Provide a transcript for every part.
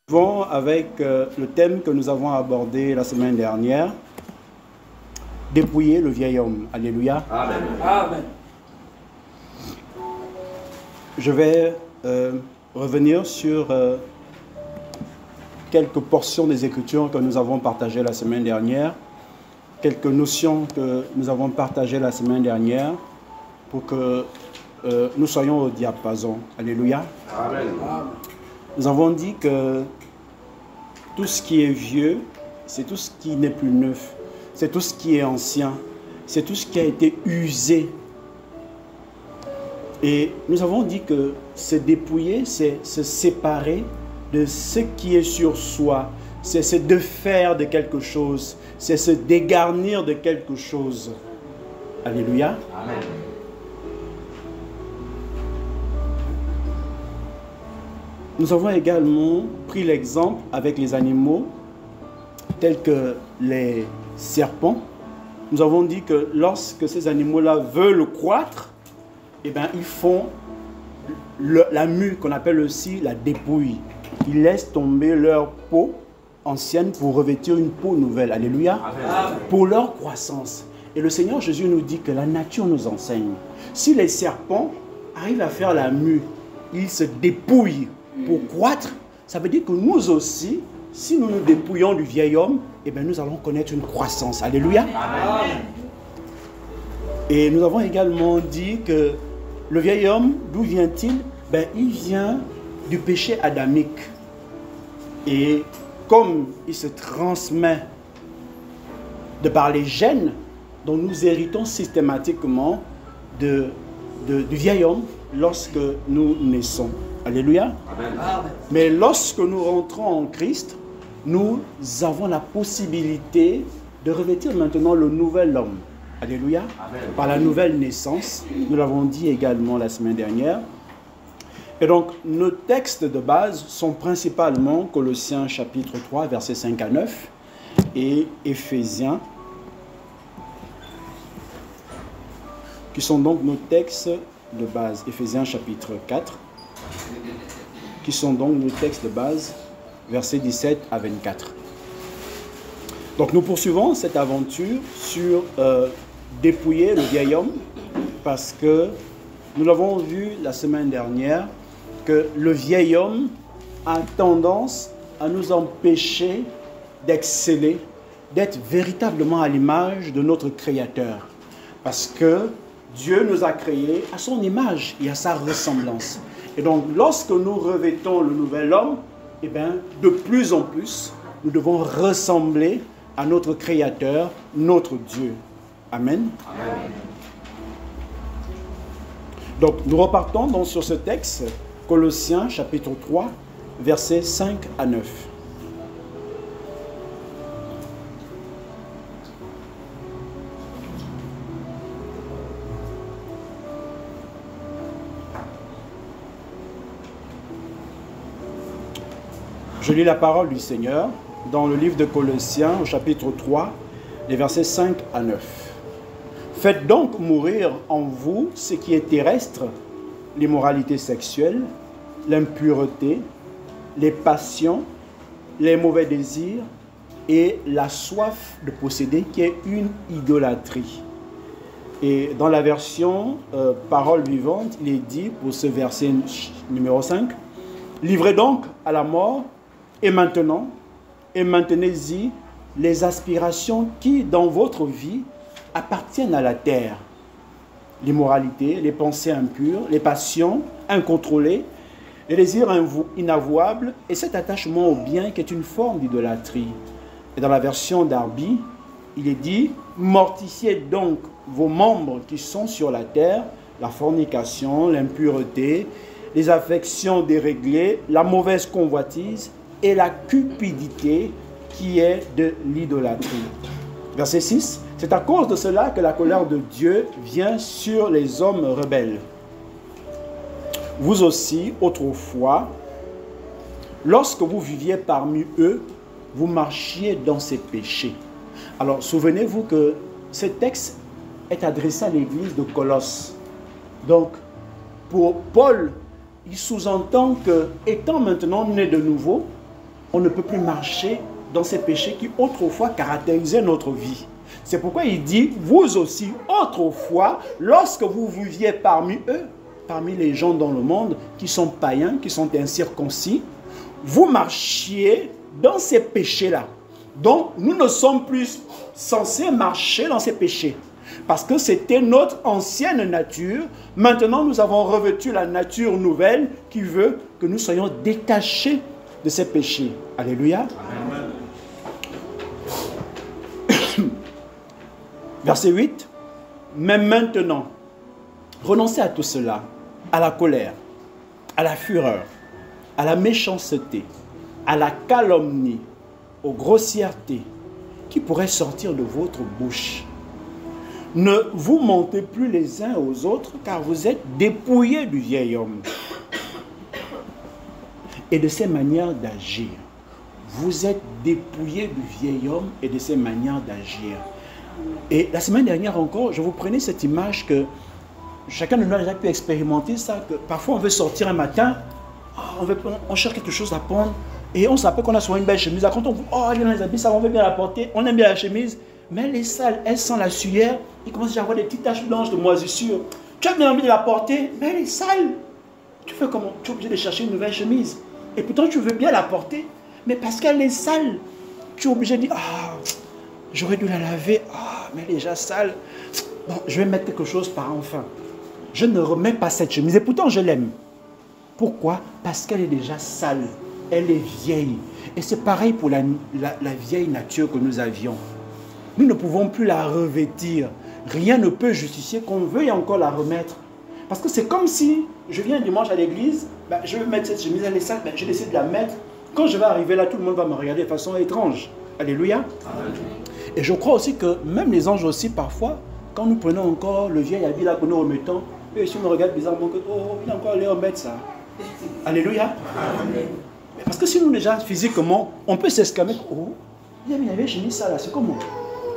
Vont avec le thème que nous avons abordé la semaine dernière, dépouiller le vieil homme. Alléluia. Amen. Amen. Je vais revenir sur quelques portions des Écritures que nous avons partagées la semaine dernière, quelques notions que nous avons partagées la semaine dernière pour que nous soyons au diapason. Alléluia. Amen. Nous avons dit que tout ce qui est vieux, c'est tout ce qui n'est plus neuf. C'est tout ce qui est ancien. C'est tout ce qui a été usé. Et nous avons dit que se dépouiller, c'est se séparer de ce qui est sur soi. C'est se défaire de quelque chose. C'est se dégarnir de quelque chose. Alléluia. Amen. Nous avons également pris l'exemple avec les animaux, tels que les serpents. Nous avons dit que lorsque ces animaux-là veulent croître, eh bien, ils font la mue, qu'on appelle aussi la dépouille. Ils laissent tomber leur peau ancienne pour revêtir une peau nouvelle. Alléluia. Amen. Pour leur croissance. Et le Seigneur Jésus nous dit que la nature nous enseigne. Si les serpents arrivent à faire la mue, ils se dépouillent pour croître, ça veut dire que nous aussi, si nous nous dépouillons du vieil homme, eh bien, nous allons connaître une croissance. Alléluia. Amen. Et nous avons également dit que le vieil homme, d'où vient-il? Ben, il vient du péché adamique. Et comme il se transmet de par les gènes, dont nous héritons systématiquement du vieil homme lorsque nous naissons. Alléluia. Amen. Mais lorsque nous rentrons en Christ, nous avons la possibilité de revêtir maintenant le nouvel homme. Alléluia. Amen. Par la nouvelle naissance. Nous l'avons dit également la semaine dernière. Et donc, nos textes de base sont principalement Colossiens chapitre 3, versets 5 à 9 et Éphésiens, qui sont donc nos textes de base. Éphésiens chapitre 4, qui sont donc nos textes de base, versets 17 à 24. Donc nous poursuivons cette aventure sur dépouiller le vieil homme, parce que nous l'avons vu la semaine dernière, que le vieil homme a tendance à nous empêcher d'exceller, d'être véritablement à l'image de notre Créateur. Parce que Dieu nous a créés à son image et à sa ressemblance. Et donc, lorsque nous revêtons le nouvel homme, eh bien, de plus en plus, nous devons ressembler à notre Créateur, notre Dieu. Amen. Amen. Donc, nous repartons donc sur ce texte, Colossiens chapitre 3, versets 5 à 9. Je lis la parole du Seigneur dans le livre de Colossiens au chapitre 3, les versets 5 à 9. Faites donc mourir en vous ce qui est terrestre, l'immoralité sexuelle, l'impureté, les passions, les mauvais désirs et la soif de posséder qui est une idolâtrie. Et dans la version parole vivante, il est dit pour ce verset numéro 5, livrez donc à la mort et maintenant, et maintenez-y les aspirations qui, dans votre vie, appartiennent à la terre. L'immoralité, les pensées impures, les passions incontrôlées, les désirs inavouables et cet attachement au bien qui est une forme d'idolâtrie. Et dans la version d'Arby, il est dit, mortifiez donc vos membres qui sont sur la terre, la fornication, l'impureté, les affections déréglées, la mauvaise convoitise, et la cupidité qui est de l'idolâtrie. Verset 6. C'est à cause de cela que la colère de Dieu vient sur les hommes rebelles. Vous aussi, autrefois, lorsque vous viviez parmi eux, vous marchiez dans ces péchés. Alors, souvenez-vous que ce texte est adressé à l'église de Colosse. Donc, pour Paul, il sous-entend que, étant maintenant né de nouveau, on ne peut plus marcher dans ces péchés qui autrefois caractérisaient notre vie. C'est pourquoi il dit, vous aussi, autrefois, lorsque vous viviez parmi eux, parmi les gens dans le monde qui sont païens, qui sont incirconcis, vous marchiez dans ces péchés-là. Donc, nous ne sommes plus censés marcher dans ces péchés. Parce que c'était notre ancienne nature. Maintenant, nous avons revêtu la nature nouvelle qui veut que nous soyons détachés de ces péchés. Alléluia. Amen. Verset 8. Mais maintenant, renoncez à tout cela, à la colère, à la fureur, à la méchanceté, à la calomnie, aux grossièretés qui pourraient sortir de votre bouche. Ne vous mentez plus les uns aux autres, car vous êtes dépouillés du vieil homme et de ses manières d'agir. Vous êtes dépouillés du vieil homme et de ses manières d'agir. Et la semaine dernière encore, je vous prenais cette image que chacun de nous a déjà pu expérimenter ça, que parfois on veut sortir un matin, on cherche quelque chose à prendre, et on s'appelle qu'on a souvent une belle chemise. Quand on dit, oh, il y a les habits, ça, on veut bien la porter, on aime bien la chemise, mais elle est sale, elle sent la sueur, il commence à avoir des petites taches blanches de moisissure. Tu as bien envie de la porter, mais elle est sale. Tu fais comment? Tu es obligé de chercher une nouvelle chemise. Et pourtant, tu veux bien la porter, mais parce qu'elle est sale, tu es obligé de dire, ah, j'aurais dû la laver, ah, mais elle est déjà sale. Bon, je vais mettre quelque chose par enfin. Je ne remets pas cette chemise, et pourtant je l'aime. Pourquoi? Parce qu'elle est déjà sale, elle est vieille. Et c'est pareil pour la vieille nature que nous avions. Nous ne pouvons plus la revêtir. Rien ne peut justifier qu'on veuille encore la remettre. Parce que c'est comme si je viens dimanche à l'église, ben, je vais mettre cette chemise, elle est sale, ben, je décide de la mettre. Quand je vais arriver là, tout le monde va me regarder de façon étrange. Alléluia. Amen. Et je crois aussi que même les anges aussi, parfois, quand nous prenons encore le vieil habit là que nous remettons, eux aussi nous regardent bizarrement que, oh, il a encore allé remettre ça. Alléluia. Amen. Parce que si nous déjà, physiquement, on peut s'exclamer, oh, il avait chemise ça là, c'est comment?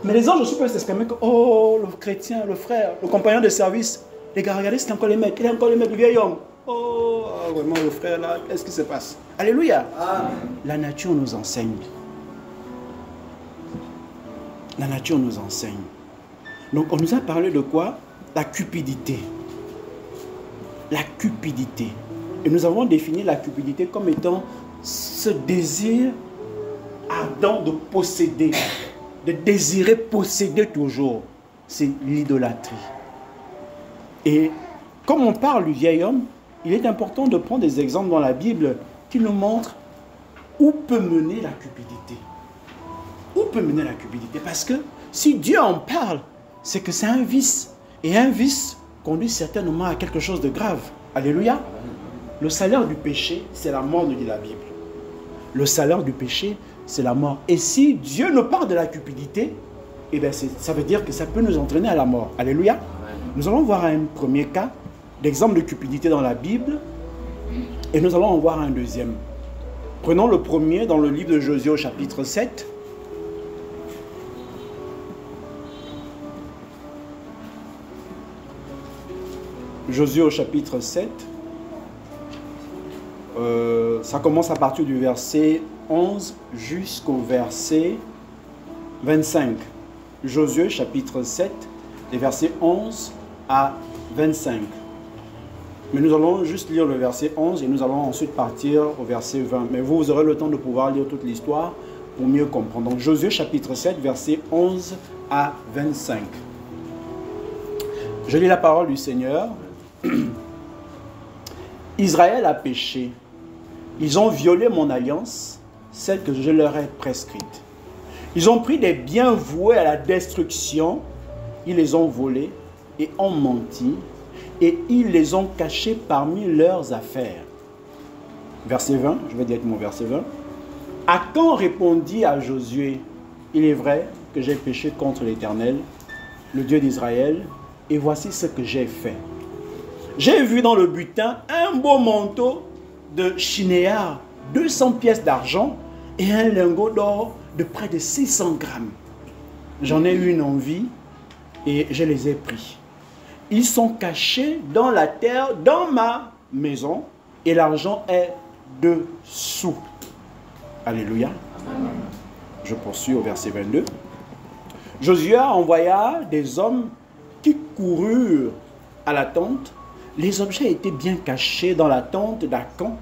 Mais les anges aussi peuvent s'exclamer que, oh, le chrétien, le frère, le compagnon de service, les gars, regardez, c'est encore les mecs, il est encore les mecs du vieil homme. Oh, vraiment, le frère là, qu'est-ce qui se passe? Alléluia. Amen. La nature nous enseigne. La nature nous enseigne. Donc, on nous a parlé de quoi? La cupidité. La cupidité. Et nous avons défini la cupidité comme étant ce désir ardent de posséder, de désirer posséder toujours. C'est l'idolâtrie. Et comme on parle du vieil homme, il est important de prendre des exemples dans la Bible qui nous montrent où peut mener la cupidité. Où peut mener la cupidité? Parce que si Dieu en parle, c'est que c'est un vice. Et un vice conduit certainement à quelque chose de grave. Alléluia. Le salaire du péché, c'est la mort, nous dit la Bible. Le salaire du péché, c'est la mort. Et si Dieu nous parle de la cupidité, eh bien ça veut dire que ça peut nous entraîner à la mort. Alléluia. Nous allons voir un premier cas d'exemple de cupidité dans la Bible. Et nous allons en voir un deuxième. Prenons le premier dans le livre de Josué au chapitre 7. Josué au chapitre 7. Ça commence à partir du verset 11 jusqu'au verset 25. Josué chapitre 7, les versets 11 à 25. Mais nous allons juste lire le verset 11 et nous allons ensuite partir au verset 20. Mais vous aurez le temps de pouvoir lire toute l'histoire pour mieux comprendre. Donc Josué chapitre 7, versets 11 à 25. Je lis la parole du Seigneur. Israël a péché. Ils ont violé mon alliance, celle que je leur ai prescrite. Ils ont pris des biens voués à la destruction. Ils les ont volés et ont menti. Et ils les ont cachés parmi leurs affaires. Verset 20, je vais directement au verset 20. Akan répondit à Josué, il est vrai que j'ai péché contre l'Éternel, le Dieu d'Israël, et voici ce que j'ai fait. J'ai vu dans le butin un beau manteau de chinéar, 200 pièces d'argent et un lingot d'or de près de 600 grammes. J'en ai eu une envie et je les ai pris. Ils sont cachés dans la terre, dans ma maison, et l'argent est dessous. Alléluia. Je poursuis au verset 22. Josué envoya des hommes qui coururent à la tente. Les objets étaient bien cachés dans la tente d'Akan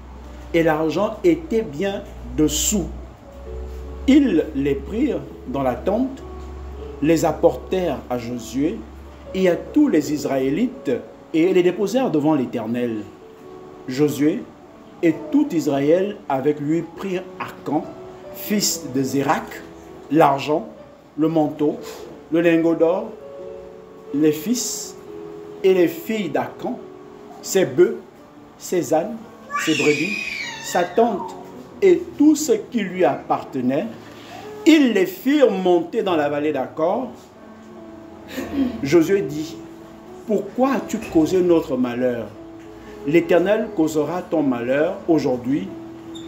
et l'argent était bien dessous. Ils les prirent dans la tente, les apportèrent à Josué et à tous les Israélites et les déposèrent devant l'Éternel. Josué et tout Israël avec lui prirent Akan, fils de Zérak, l'argent, le manteau, le lingot d'or, les fils et les filles d'Akan, ses bœufs, ses ânes, ses brebis, sa tente et tout ce qui lui appartenait. Ils les firent monter dans la vallée d'Accord. Josué dit, pourquoi as-tu causé notre malheur? L'Éternel causera ton malheur aujourd'hui.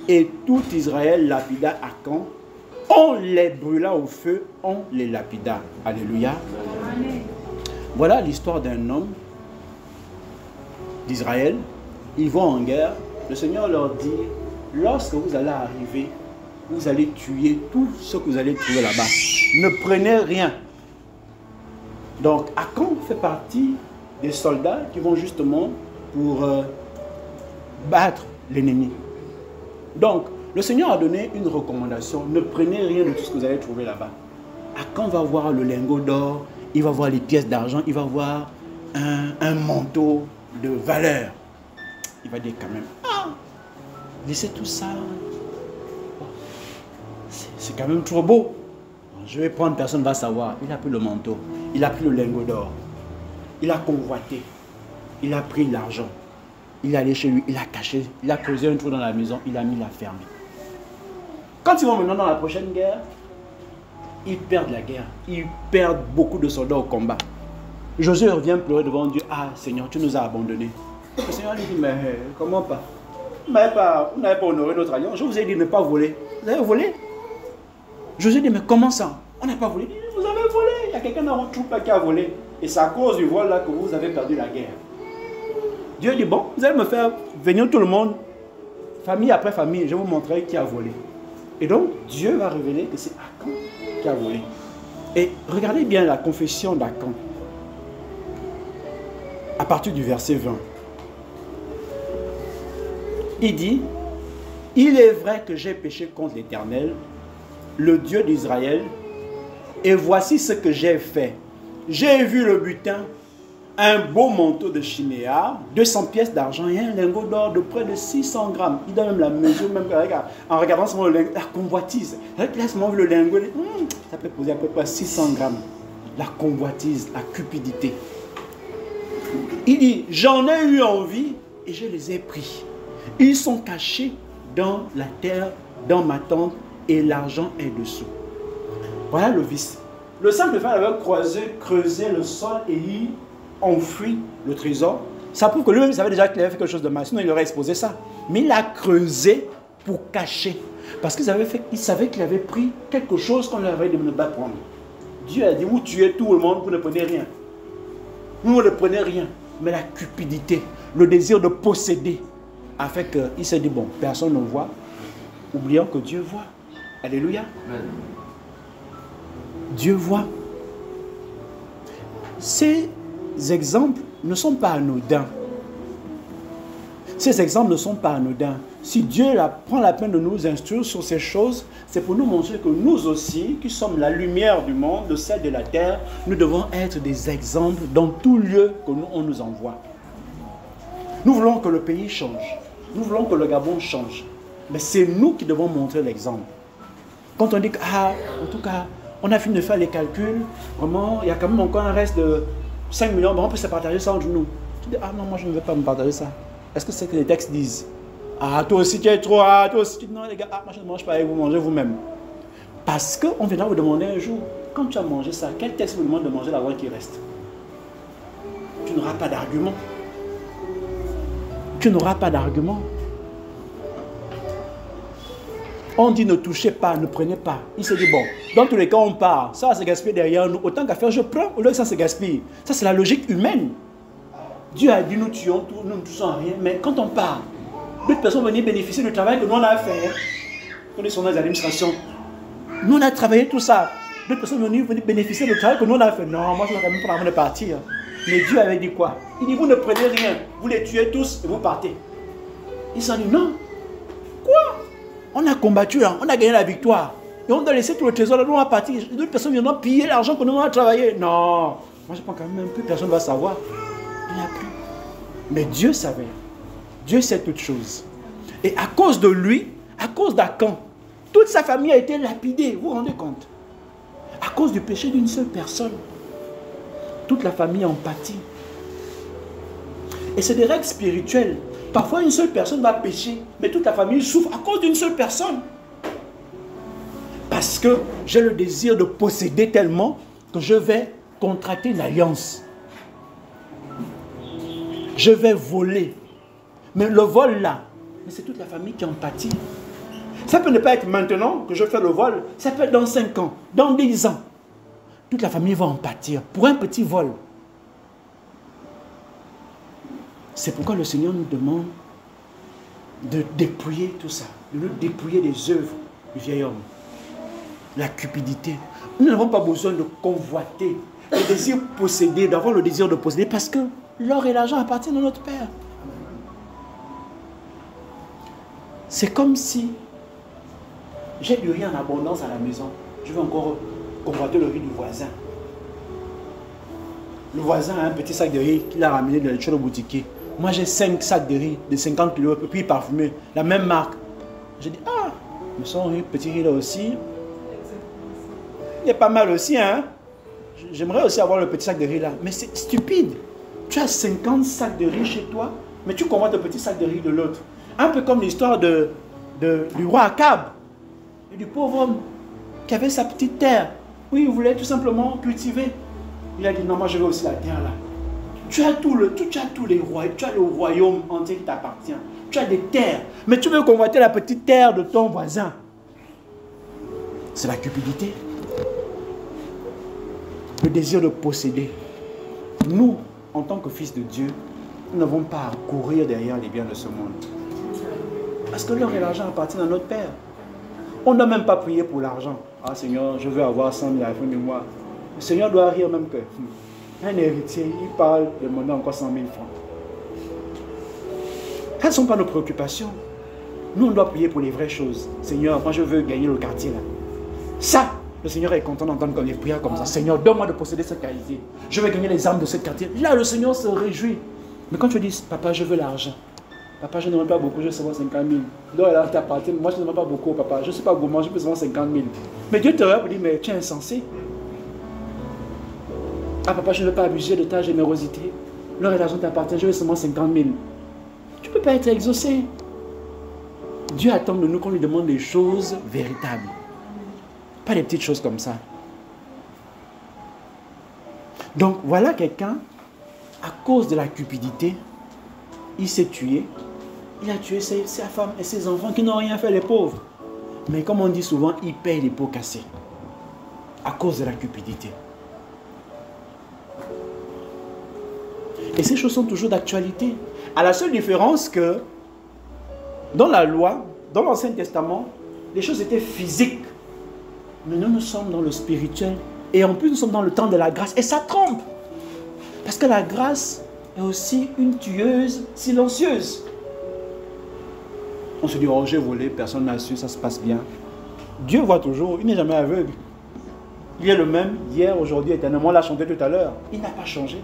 Et tout Israël lapida Akan. On les brûla au feu, on les lapida. Alléluia. Amen. Voilà l'histoire d'un homme d'Israël. Ils vont en guerre. Le Seigneur leur dit, lorsque vous allez arriver, vous allez tuer tout ce que vous allez trouver là-bas. Ne prenez rien. Donc, Akan fait partie des soldats qui vont justement pour battre l'ennemi. Donc, le Seigneur a donné une recommandation. Ne prenez rien de tout ce que vous allez trouver là-bas. Akan va voir le lingot d'or, il va voir les pièces d'argent, il va voir un manteau de valeur. Il va dire quand même, ah, laissez tout ça. C'est quand même trop beau. Je vais prendre, personne ne va savoir. Il a pris le manteau, il a pris le lingot d'or, il a convoité, il a pris l'argent. Il est allé chez lui, il a caché, il a creusé un trou dans la maison, il a mis la ferme. Quand ils vont maintenant dans la prochaine guerre, ils perdent la guerre. Ils perdent beaucoup de soldats au combat. Josué revient pleurer devant Dieu. Ah Seigneur, tu nous as abandonnés. Le Seigneur lui dit, mais comment pas? Vous n'avez pas honoré notre alliance. Je vous ai dit de ne pas voler. Vous avez volé? Josué dit, mais comment ça? On n'a pas volé. Il dit, vous avez volé. Il y a quelqu'un dans votre troupe qui a volé. Et c'est à cause du vol là que vous avez perdu la guerre. Dieu dit, bon, vous allez me faire venir tout le monde, famille après famille, je vais vous montrer qui a volé. Et donc, Dieu va révéler que c'est Akan qui a volé. Et regardez bien la confession d'Akan. À partir du verset 20. Il dit, il est vrai que j'ai péché contre l'Éternel, le Dieu d'Israël, et voici ce que j'ai fait. J'ai vu le butin, un beau manteau de chiméa, 200 pièces d'argent et un lingot d'or de près de 600 grammes. Il donne même la mesure, même en regardant seulement le lingot, la convoitise. Il a seulement vu le lingot, ça peut poser à peu près 600 grammes. La convoitise, la cupidité. Il dit, j'en ai eu envie et je les ai pris. Ils sont cachés dans la terre, dans ma tente, et l'argent est dessous. Voilà le vice. Le simple fait avait creusé le sol et il enfuit le trésor. Ça prouve que lui-même savait déjà qu'il avait fait quelque chose de mal, sinon il aurait exposé ça. Mais il a creusé pour cacher. Parce qu'il savait qu'il avait pris quelque chose qu'on lui avait demandé de prendre. Dieu a dit, vous tuez tout le monde, vous ne prenez rien. Vous ne prenez rien. Mais la cupidité, le désir de posséder, a fait qu'il s'est dit, bon, personne ne voit, oubliant que Dieu voit. Alléluia. Amen. Dieu voit. Ces exemples ne sont pas anodins. Ces exemples ne sont pas anodins. Si Dieu prend la peine de nous instruire sur ces choses, c'est pour nous montrer que nous aussi, qui sommes la lumière du monde, le sel de la terre, nous devons être des exemples dans tout lieu que on nous envoie. Nous voulons que le pays change. Nous voulons que le Gabon change. Mais c'est nous qui devons montrer l'exemple. Quand on dit que, en tout cas, on a fini de faire les calculs, vraiment, il y a quand même encore un reste de 5 millions, on peut se partager ça entre nous. Tu dis, ah non, moi je ne veux pas me partager ça. Est-ce que c'est que les textes disent? Ah, toi aussi tu es trop, ah, toi aussi tu dis, non les gars, moi je ne mange pas avec vous, mangez vous-même. Parce qu'on viendra vous demander un jour, quand tu as mangé ça, quel texte vous demande de manger l'avant qui reste? Tu n'auras pas d'argument. Tu n'auras pas d'argument. On dit ne touchez pas, ne prenez pas. Il se dit bon, dans tous les cas on part, ça va se gaspiller derrière nous. Autant qu'à faire, je prends au lieu que ça se gaspille. Ça c'est la logique humaine. Dieu a dit nous tuons tout, nous ne touchons rien. Mais quand on part, d'autres personnes vont venir bénéficier du travail que nous on a fait. Quand ils sont dans les administrations, nous on a travaillé tout ça. D'autres personnes sont venues bénéficier du travail que nous on a fait. Non, moi je n'aurais même pas envie de partir. Mais Dieu avait dit quoi? Il dit, vous ne prenez rien, vous les tuez tous et vous partez. Ils ont dit, non. Quoi? On a combattu, hein, on a gagné la victoire. Et on doit laisser tout le trésor, là, nous on va partir. D'autres personnes viendront piller l'argent que nous on a travaillé. Non. Moi je pense quand même plus personne ne va savoir. Il n'y a plus. Mais Dieu savait. Dieu sait toutes choses. Et à cause de lui, à cause d'Akan, toute sa famille a été lapidée. Vous vous rendez compte? À cause du péché d'une seule personne. Toute la famille en pâtit. Et c'est des règles spirituelles. Parfois, une seule personne va pécher, mais toute la famille souffre à cause d'une seule personne. Parce que j'ai le désir de posséder tellement que je vais contracter une alliance. Je vais voler. Mais le vol là, c'est toute la famille qui en pâtit. Ça peut ne pas être maintenant que je fais le vol, ça peut être dans 5 ans, dans 10 ans. Toute la famille va en pâtir pour un petit vol. C'est pourquoi le Seigneur nous demande de dépouiller tout ça, de nous dépouiller des œuvres du vieil homme. La cupidité. Nous n'avons pas besoin de convoiter, le désir de posséder, d'avoir le désir de posséder, parce que l'or et l'argent appartiennent à notre Père. C'est comme si j'ai du riz en abondance à la maison. Je vais encore convoiter le riz du voisin. Le voisin a un petit sac de riz qu'il a ramené chez le boutiquier. Moi j'ai 5 sacs de riz de 50 kg, puis parfumé, la même marque. J'ai dit, ah, mais son riz, petit riz là aussi, il est pas mal aussi, hein. J'aimerais aussi avoir le petit sac de riz là. Mais c'est stupide. Tu as 50 sacs de riz chez toi, mais tu convoites le petit sac de riz de l'autre. Un peu comme l'histoire du roi Akab et du pauvre homme qui avait sa petite terre. Oui, il voulait tout simplement cultiver. Il a dit, non, moi je veux aussi la terre là. Tu as tous les royaumes, tu as le royaume entier qui t'appartient. Tu as des terres, mais tu veux convoiter la petite terre de ton voisin. C'est la cupidité. Le désir de posséder. Nous, en tant que fils de Dieu, nous n'avons pas à courir derrière les biens de ce monde. Parce que l'or et l'argent appartiennent à notre Père. On n'a même pas prié pour l'argent. Ah Seigneur, je veux avoir 100 000 à la fin du mois. Le Seigneur doit rire même que un héritier, il parle de demander encore 100 000 francs. Quelles ne sont pas nos préoccupations? Nous, on doit prier pour les vraies choses. Seigneur, moi je veux gagner le quartier là. Ça, le Seigneur est content d'entendre comme des prières comme ça. Seigneur, donne-moi de posséder cette qualité. Je veux gagner les âmes de ce quartier. Là, le Seigneur se réjouit. Mais quand tu dis, papa, je veux l'argent. Papa, je ne demande pas beaucoup, je veux seulement 50 000. Donc, elle t'appartient. Moi, je ne demande pas beaucoup, papa. Je ne suis pas gourmand, je peux seulement 50 000. Mais Dieu te regarde et dit, mais tu es insensé. Ah, papa, je ne veux pas abuser de ta générosité. L'or et l'argent t'appartient, je veux seulement 50 000. Tu ne peux pas être exaucé. Dieu attend de nous qu'on lui demande des choses véritables. Pas des petites choses comme ça. Donc, voilà quelqu'un, à cause de la cupidité, il s'est tué. Il a tué sa femme et ses enfants qui n'ont rien fait, les pauvres. Mais comme on dit souvent, il paye les pots cassés. À cause de la cupidité. Et ces choses sont toujours d'actualité. À la seule différence que, dans la loi, dans l'Ancien Testament, les choses étaient physiques. Mais nous sommes dans le spirituel. Et en plus, nous sommes dans le temps de la grâce. Et ça trompe. Parce que la grâce est aussi une tueuse silencieuse. On se dit, oh, j'ai volé, personne n'a su, ça se passe bien. Dieu voit toujours, il n'est jamais aveugle. Il est le même, hier, aujourd'hui, éternellement. On l'a chanté tout à l'heure. Il n'a pas changé.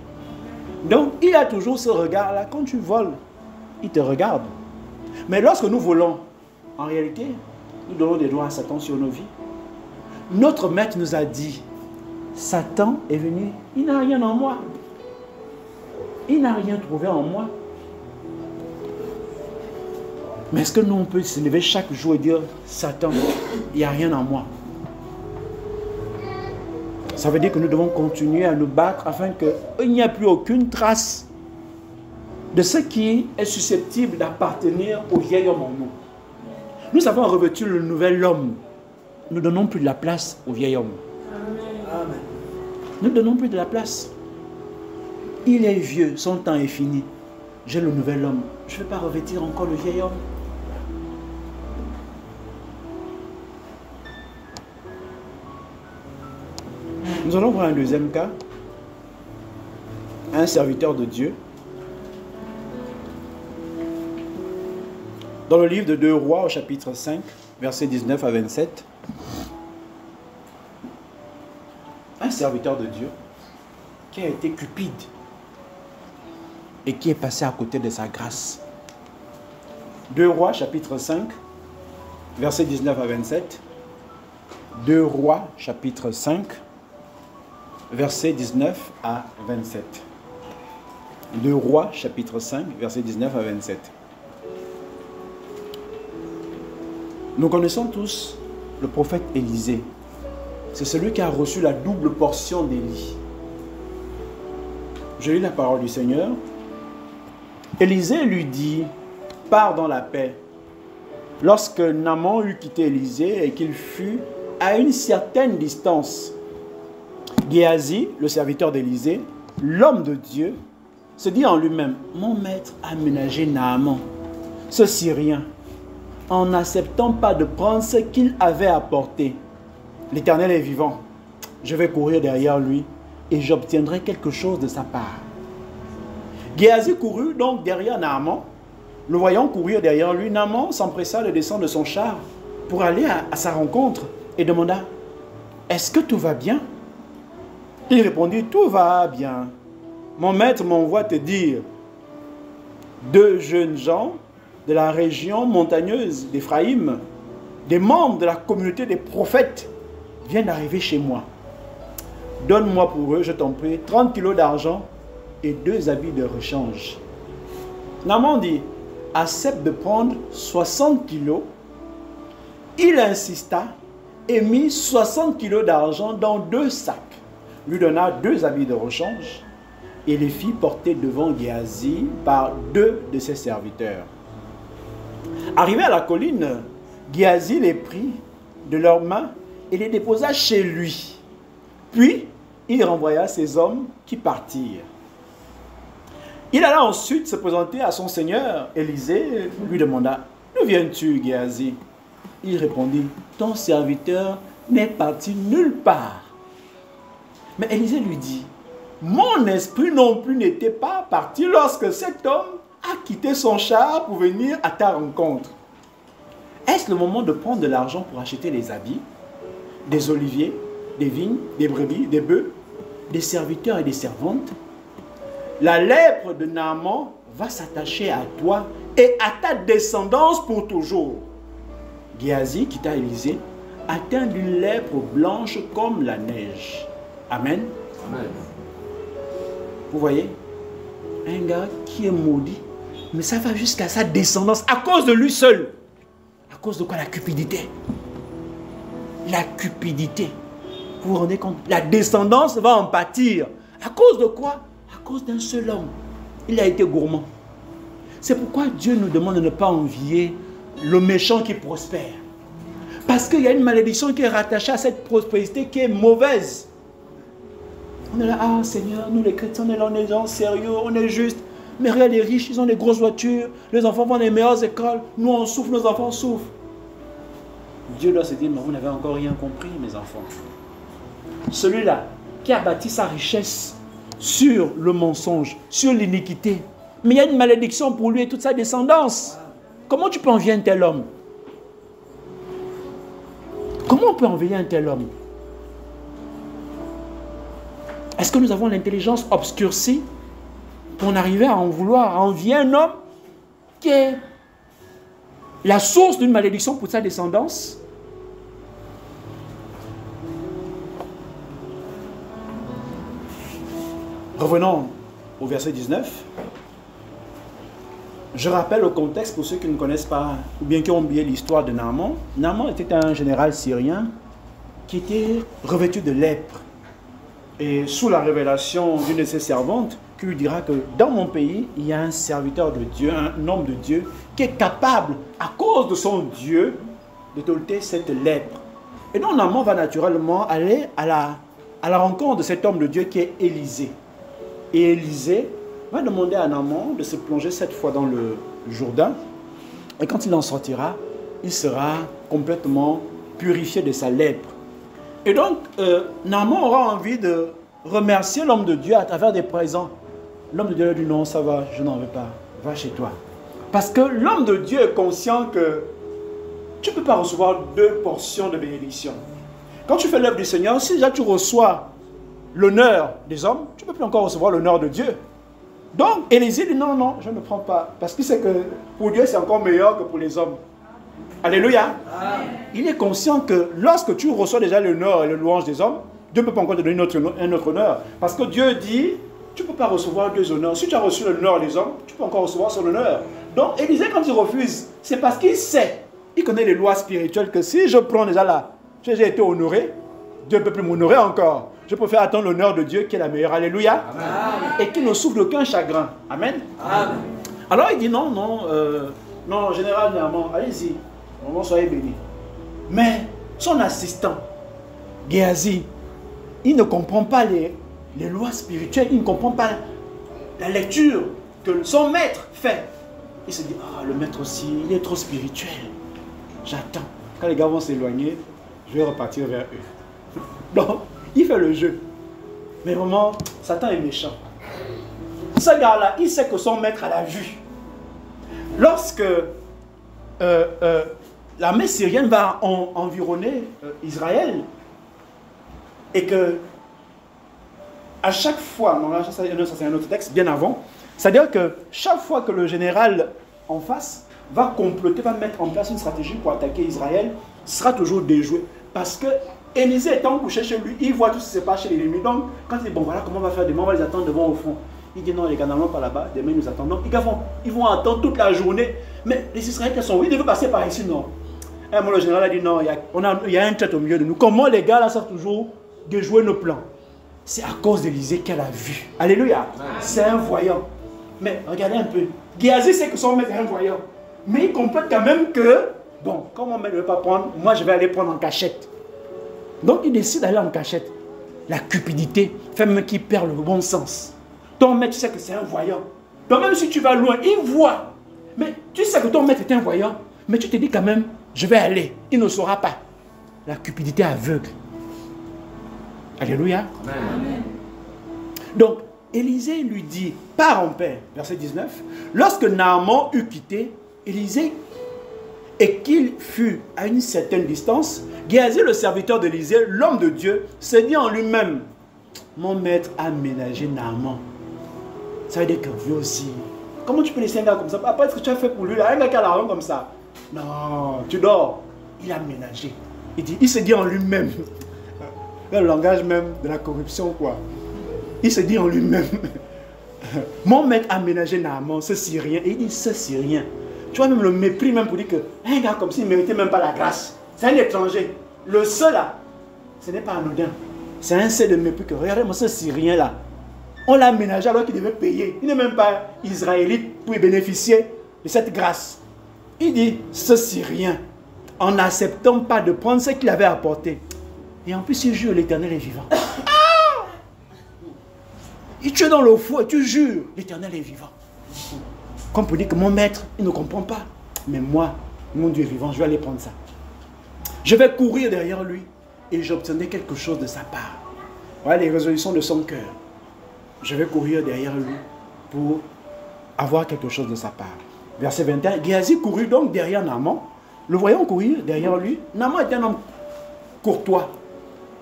Donc, il a toujours ce regard-là. Quand tu voles, il te regarde. Mais lorsque nous volons, en réalité, nous donnons des droits à Satan sur nos vies. Notre maître nous a dit, Satan est venu, il n'a rien en moi. Il n'a rien trouvé en moi. Mais est-ce que nous, on peut se lever chaque jour et dire, Satan, il n'y a rien en moi? Ça veut dire que nous devons continuer à nous battre afin qu'il n'y ait plus aucune trace de ce qui est susceptible d'appartenir au vieil homme en nous. Nous avons revêtu le nouvel homme. Nous ne donnons plus de la place au vieil homme. Amen. Nous ne donnons plus de la place. Il est vieux, son temps est fini. J'ai le nouvel homme. Je ne vais pas revêtir encore le vieil homme. Nous allons voir un deuxième cas. Un serviteur de Dieu. Dans le livre de 2 Rois, au chapitre 5, versets 19 à 27. Un serviteur de Dieu qui a été cupide et qui est passé à côté de sa grâce. 2 Rois, chapitre 5, versets 19 à 27. 2 Rois, chapitre 5, versets 19 à 27. 2 Rois, chapitre 5, versets 19 à 27. Nous connaissons tous le prophète Élisée. C'est celui qui a reçu la double portion d'Élie. Je lis la parole du Seigneur. Élisée lui dit, « Pars dans la paix. » Lorsque Naaman eut quitté Élisée et qu'il fut à une certaine distance, Géasi, le serviteur d'Élisée, l'homme de Dieu, se dit en lui-même, « Mon maître a ménagé Naaman, ce Syrien, en n'acceptant pas de prendre ce qu'il avait apporté. L'Éternel est vivant. Je vais courir derrière lui et j'obtiendrai quelque chose de sa part. » Géasi courut donc derrière Naaman. Le voyant courir derrière lui, Naaman s'empressa de descendre de son char pour aller à sa rencontre et demanda, « Est-ce que tout va bien ?» Il répondit, « Tout va bien. Mon maître m'envoie te dire, 2 jeunes gens de la région montagneuse d'Éphraïm, des membres de la communauté des prophètes, viennent d'arriver chez moi. Donne-moi pour eux, je t'en prie, 30 kilos d'argent et 2 habits de rechange. » Naaman dit, « Accepte de prendre 60 kilos. » Il insista et mit 60 kilos d'argent dans 2 sacs, lui donna 2 habits de rechange et les fit porter devant Géasi par 2 de ses serviteurs. Arrivé à la colline, Géasi les prit de leurs mains et les déposa chez lui. Puis, il renvoya ses hommes qui partirent. Il alla ensuite se présenter à son seigneur. Élisée lui demanda, « D'où viens-tu, Géasi ?» Il répondit, « Ton serviteur n'est parti nulle part. » Mais Élisée lui dit, « Mon esprit non plus n'était pas parti lorsque cet homme a quitté son char pour venir à ta rencontre. Est-ce le moment de prendre de l'argent pour acheter des habits, des oliviers, des vignes, des brebis, des bœufs, des serviteurs et des servantes? La lèpre de Naaman va s'attacher à toi et à ta descendance pour toujours. » Géasi quitta Élisée, atteint d'une lèpre blanche comme la neige. Amen. Amen. Vous voyez, un gars qui est maudit, mais ça va jusqu'à sa descendance à cause de lui seul. À cause de quoi? La cupidité. La cupidité. Vous vous rendez compte? La descendance va en pâtir. À cause de quoi? À cause d'un seul homme. Il a été gourmand. C'est pourquoi Dieu nous demande de ne pas envier le méchant qui prospère. Parce qu'il y a une malédiction qui est rattachée à cette prospérité qui est mauvaise. On est là, ah Seigneur, nous les chrétiens, on est là, on est des gens sérieux, on est juste. Mais regarde les riches, ils ont des grosses voitures, les enfants vont dans les meilleures écoles, nous on souffre, nos enfants souffrent. Dieu doit se dire, mais vous n'avez encore rien compris, mes enfants. Celui-là qui a bâti sa richesse sur le mensonge, sur l'iniquité, mais il y a une malédiction pour lui et toute sa descendance. Comment tu peux envier un tel homme? Comment on peut envier un tel homme? Est-ce que nous avons l'intelligence obscurcie pour en arriver à en vouloir, à envier un homme qui est la source d'une malédiction pour sa descendance? Revenons au verset 19. Je rappelle le contexte pour ceux qui ne connaissent pas, ou bien qui ont oublié l'histoire de Naaman. Naaman était un général syrien qui était revêtu de lèpre. Et sous la révélation d'une de ses servantes, qui lui dira que dans mon pays, il y a un serviteur de Dieu, un homme de Dieu, qui est capable, à cause de son Dieu, de t'ôter cette lèpre. Et donc Naaman va naturellement aller à la rencontre de cet homme de Dieu qui est Élisée. Et Élisée va demander à Naaman de se plonger 7 fois dans le Jourdain. Et quand il en sortira, il sera complètement purifié de sa lèpre. Et donc, Naaman aura envie de remercier l'homme de Dieu à travers des présents. L'homme de Dieu lui dit non, ça va, je n'en veux pas, va chez toi. Parce que l'homme de Dieu est conscient que tu ne peux pas recevoir 2 portions de bénédiction. Quand tu fais l'œuvre du Seigneur, si déjà tu reçois l'honneur des hommes, tu ne peux plus encore recevoir l'honneur de Dieu. Donc, Élisée dit non, non, je ne prends pas. Parce qu'il sait que pour Dieu, c'est encore meilleur que pour les hommes. Alléluia. Amen. Il est conscient que lorsque tu reçois déjà l'honneur et le louange des hommes, Dieu ne peut pas encore te donner un autre honneur. Parce que Dieu dit, tu ne peux pas recevoir 2 honneurs. Si tu as reçu l'honneur des hommes, tu peux encore recevoir son honneur. Donc, Élisée, quand il refuse, c'est parce qu'il sait, il connaît les lois spirituelles, que si je prends déjà là, j'ai été honoré, Dieu ne peut plus m'honorer encore. Je préfère attendre l'honneur de Dieu qui est la meilleure. Alléluia. Amen. Et qui ne souffre d'aucun chagrin. Amen. Amen. Alors il dit non, non, non, général Naaman, allez-y, soyez bénis. Mais son assistant, Géasi, il ne comprend pas les lois spirituelles, il ne comprend pas la lecture que son maître fait. Il se dit, ah, le maître aussi, il est trop spirituel. J'attends. Quand les gars vont s'éloigner, je vais repartir vers eux. Donc, il fait le jeu. Mais vraiment, Satan est méchant. Ce gars-là, il sait que son maître a la vue. Lorsque l'armée syrienne va environner Israël, et que à chaque fois, non, ça c'est un autre texte, bien avant, c'est-à-dire que chaque fois que le général en face va comploter, va mettre en place une stratégie pour attaquer Israël, sera toujours déjoué. Parce que Élisée étant couché chez lui, il voit tout ce qui se passe chez l'ennemi. Donc, quand il dit, bon voilà comment on va faire demain, on va les attendre devant au front. Il dit, non les gars, n'allons pas là-bas, demain nous attendons. Ils vont attendre toute la journée. Mais les Israéliens sont, ils devaient passer par ici, non. Et moi, le général a dit, non, il y a un tête au milieu de nous. Comment les gars là savent toujours déjouer nos plans? C'est à cause d'Élisée qu'elle a vu. Alléluia. C'est un voyant. Mais regardez un peu. Géasi sait que son maître est un voyant. Mais il comprend quand même que, bon, comme mon maître ne veut pas prendre, moi je vais aller prendre en cachette. Donc il décide d'aller en cachette. La cupidité fait même qu'il perd le bon sens. Ton maître, tu sais que c'est un voyant. Donc même si tu vas loin, il voit. Mais tu sais que ton maître est un voyant. Mais tu te dis quand même, je vais aller. Il ne saura pas. La cupidité aveugle. Alléluia. Amen. Donc, Élisée lui dit, pars en paix, verset 19. Lorsque Naaman eut quitté Élisée et qu'il fut à une certaine distance, Géasi, le serviteur d'Élisée, l'homme de Dieu, se dit en lui-même, mon maître a ménagé Naaman. Ça veut dire que lui aussi. Comment tu peux laisser un gars comme ça? Après ce que tu as fait pour lui, là, un gars qui a l'argent comme ça. Non, tu dors. Il a ménagé. Il se dit en lui-même. Le langage même de la corruption, quoi. Il se dit en lui-même, mon maître a ménagé Naaman, ce Syrien. Et il dit, ce Syrien. Tu vois même le mépris même pour dire que un gars comme ça, il ne méritait même pas la grâce. C'est un étranger. Le seul là, ce n'est pas anodin. C'est un seul de mépris que, regardez-moi ce Syrien là. On l'a ménagé alors qu'il devait payer. Il n'est même pas israélite pour y bénéficier de cette grâce. Il dit, ce Syrien, en n'acceptant pas de prendre ce qu'il avait apporté. Et en plus, il jure l'Éternel est vivant. Et tu es dans le fou et tu jures l'Éternel est vivant. Comme pour dire que mon maître, il ne comprend pas. Mais moi, mon Dieu est vivant, je vais aller prendre ça. Je vais courir derrière lui et j'obtiendrai quelque chose de sa part. Voilà les résolutions de son cœur. Je vais courir derrière lui pour avoir quelque chose de sa part. Verset 21, Géasi courut donc derrière Naaman. Le voyant courir derrière lui. Naaman est un homme courtois.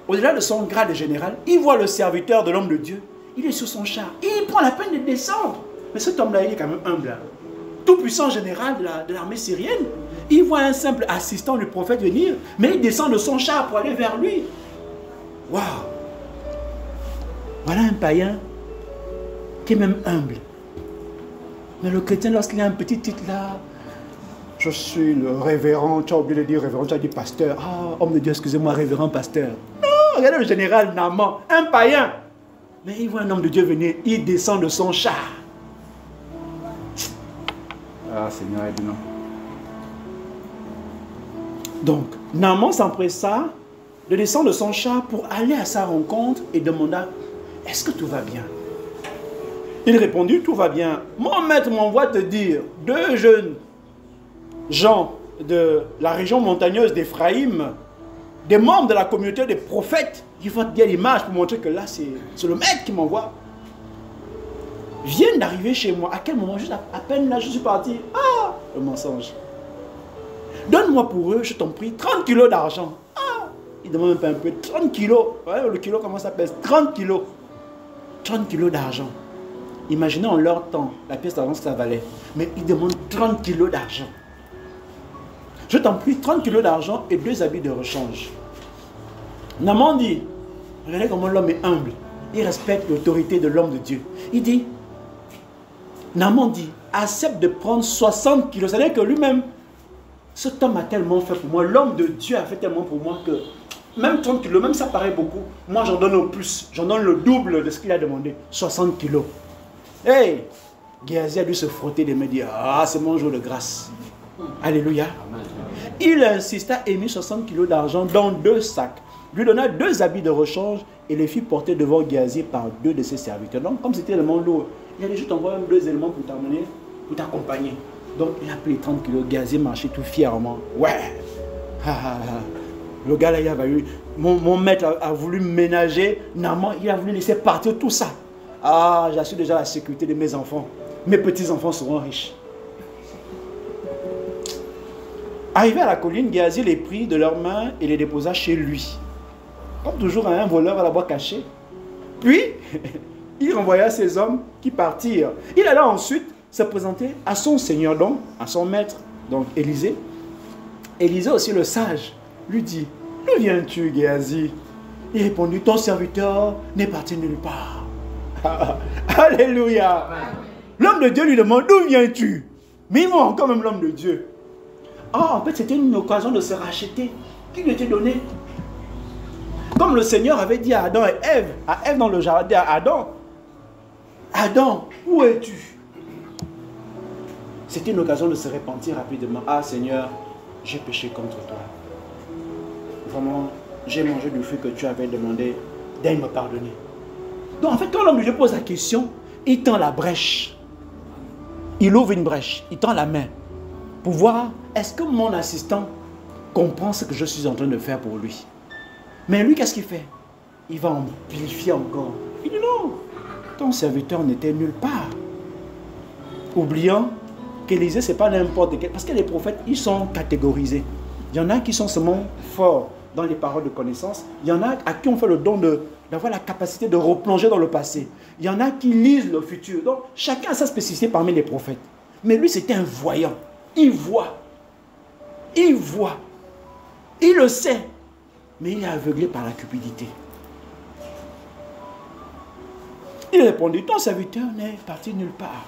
Au-delà de son grade de général, il voit le serviteur de l'homme de Dieu. Il est sur son char. Et il prend la peine de descendre. Mais cet homme-là, il est quand même humble. Tout puissant général de l'armée syrienne. Il voit un simple assistant du prophète venir. Mais il descend de son char pour aller vers lui. Waouh! Voilà un païen qui est même humble. Mais le chrétien, lorsqu'il a un petit titre là, je suis le révérend, tu as oublié de dire révérend, tu as dit pasteur. Ah, homme de Dieu, excusez-moi, révérend pasteur. Non, regardez le général Naaman, un païen. Mais il voit un homme de Dieu venir, il descend de son char. Ah, Seigneur, aide-nous. Donc, Naaman s'empressa de descendre de son char pour aller à sa rencontre et demanda, est-ce que tout va bien? Il répondit, tout va bien. Mon maître m'envoie te dire, 2 jeunes gens de la région montagneuse d'Éphraïm des membres de la communauté des prophètes qui font bien l'image pour montrer que là, c'est le maître qui m'envoie. Viennent d'arriver chez moi. À quel moment? Juste à peine là, je suis parti. Ah, le mensonge. Donne-moi pour eux, je t'en prie, 30 kilos d'argent. Ah, ils demandent même pas un peu. 30 kilos. Ouais, le kilo, comment ça pèse? 30 kilos. 30 kilos d'argent. Imaginez en leur temps la pièce d'argent que ça valait. Mais ils demandent 30 kilos d'argent. Je t'en prie, 30 kilos d'argent et 2 habits de rechange. Naaman dit, regardez comment l'homme est humble. Il respecte l'autorité de l'homme de Dieu. Il dit, Naaman dit, accepte de prendre 60 kilos. C'est-à-dire que lui-même, cet homme a tellement fait pour moi, l'homme de Dieu a fait tellement pour moi que même 30 kilos, même ça paraît beaucoup, moi j'en donne au plus, j'en donne le double de ce qu'il a demandé, 60 kilos. Hey, Géasi a dû se frotter les mains et dire, ah, c'est mon jour de grâce. Alléluia. Il insista et mit 60 kilos d'argent dans 2 sacs, lui donna 2 habits de rechange et les fit porter devant Géasi par 2 de ses serviteurs. Donc, comme c'était tellement lourd, il a dit, je t'envoie même 2 éléments pour t'amener, pour t'accompagner. Donc, il a pris les 30 kilos, Géasi marchait tout fièrement. Ouais. Le gars là, il a eu, mon maître a voulu ménager, Naaman, il a voulu laisser partir tout ça. Ah, j'assure déjà la sécurité de mes enfants. Mes petits-enfants seront riches. Arrivé à la colline, Géasi les prit de leurs mains et les déposa chez lui. Comme toujours, un voleur à la boîte cachée. Puis, il renvoya ses hommes qui partirent. Il alla ensuite se présenter à son seigneur, donc, à son maître, donc Élisée. Élisée aussi, le sage, lui dit, d'où viens-tu, Géasi? Il répondit, ton serviteur n'est parti nulle part. Alléluia. L'homme de Dieu lui demande, d'où viens-tu? Mais il ment quand même l'homme de Dieu. Ah, en fait, c'était une occasion de se racheter qui lui était donnée. Comme le Seigneur avait dit à Adam et à Ève dans le jardin, à Adam, Adam, où es-tu? C'était une occasion de se repentir rapidement. Ah Seigneur, j'ai péché contre toi. Vraiment, j'ai mangé du fruit que tu avais demandé, daigne me pardonner. Donc en fait, quand l'homme lui pose la question, il tend la brèche. Il ouvre une brèche, il tend la main pour voir, est-ce que mon assistant comprend ce que je suis en train de faire pour lui? Mais lui, qu'est-ce qu'il fait? Il va amplifier encore. Il dit non, ton serviteur n'était nulle part. Oubliant qu'Élisée, ce n'est pas n'importe quel. Parce que les prophètes, ils sont catégorisés. Il y en a qui sont seulement forts dans les paroles de connaissance. Il y en a à qui on fait le don d'avoir la capacité de replonger dans le passé. Il y en a qui lisent le futur. Donc, chacun a sa spécificité parmi les prophètes. Mais lui, c'était un voyant. Il voit. Il voit. Il le sait. Mais il est aveuglé par la cupidité. Il répondit, ton serviteur n'est parti nulle part.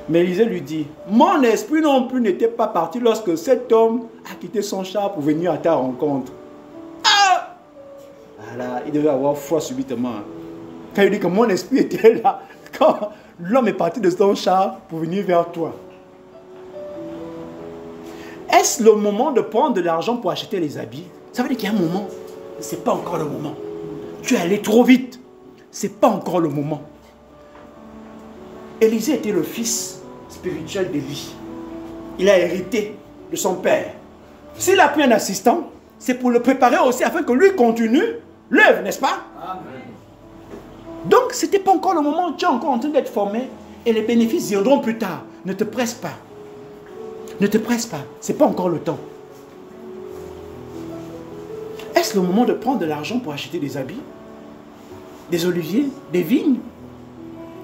Mais Élisée lui dit, mon esprit non plus n'était pas parti lorsque cet homme a quitté son char pour venir à ta rencontre. Ah! Voilà, il devait avoir foi subitement. Quand il dit que mon esprit était là, quand l'homme est parti de son char pour venir vers toi. Est-ce le moment de prendre de l'argent pour acheter les habits? Ça veut dire qu'il y a un moment. Ce n'est pas encore le moment. Tu es allé trop vite. Ce n'est pas encore le moment. Élisée était le fils spirituel d'Élie. Il a hérité de son père. S'il a pris un assistant, c'est pour le préparer aussi afin que lui continue l'œuvre, n'est-ce pas? Amen. Donc, ce n'était pas encore le moment. Tu es encore en train d'être formé et les bénéfices viendront plus tard. Ne te presse pas. Ne te presse pas. Ce n'est pas encore le temps. Est-ce le moment de prendre de l'argent pour acheter des habits, des oliviers, des vignes,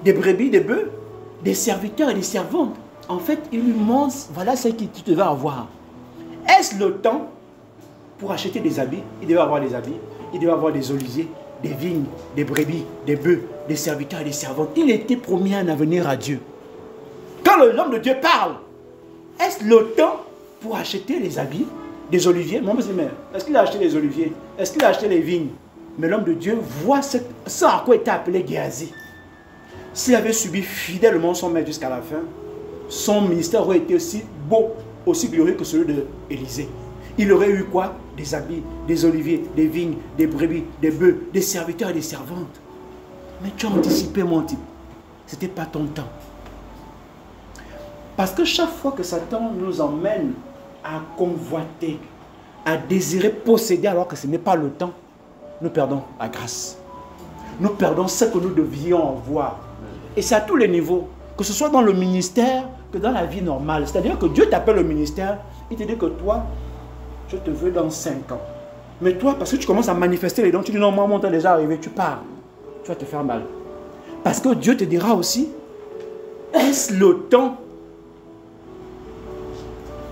des brebis, des bœufs, des serviteurs et des servantes? En fait, il lui montre, voilà ce que tu devais avoir. Est-ce le temps pour acheter des habits? Il devait avoir des habits, il devait avoir des oliviers, des vignes, des brebis, des bœufs, des serviteurs et des servantes. Il était promis un avenir à Dieu. Quand l'homme de Dieu parle, est-ce le temps pour acheter les habits, des oliviers? Moi, je me dis, mais est-ce qu'il a acheté les oliviers? Est-ce qu'il a acheté les vignes? Mais l'homme de Dieu voit ce à quoi était appelé Géasi. S'il avait subi fidèlement son maître jusqu'à la fin, son ministère aurait été aussi beau, aussi glorieux que celui d'Élisée. Il aurait eu quoi? Des habits, des oliviers, des vignes, des brebis, des bœufs, des serviteurs et des servantes. Mais tu as anticipé, mon type. Ce n'était pas ton temps. Parce que chaque fois que Satan nous emmène à convoiter, à désirer posséder alors que ce n'est pas le temps, nous perdons la grâce. Nous perdons ce que nous devions avoir. Et c'est à tous les niveaux, que ce soit dans le ministère, que dans la vie normale. C'est-à-dire que Dieu t'appelle au ministère, il te dit que toi, je te veux dans 5 ans. Mais toi, parce que tu commences à manifester les dons, tu dis non, moi, mon temps est déjà arrivé, tu pars. Tu vas te faire mal. Parce que Dieu te dira aussi, est-ce le temps?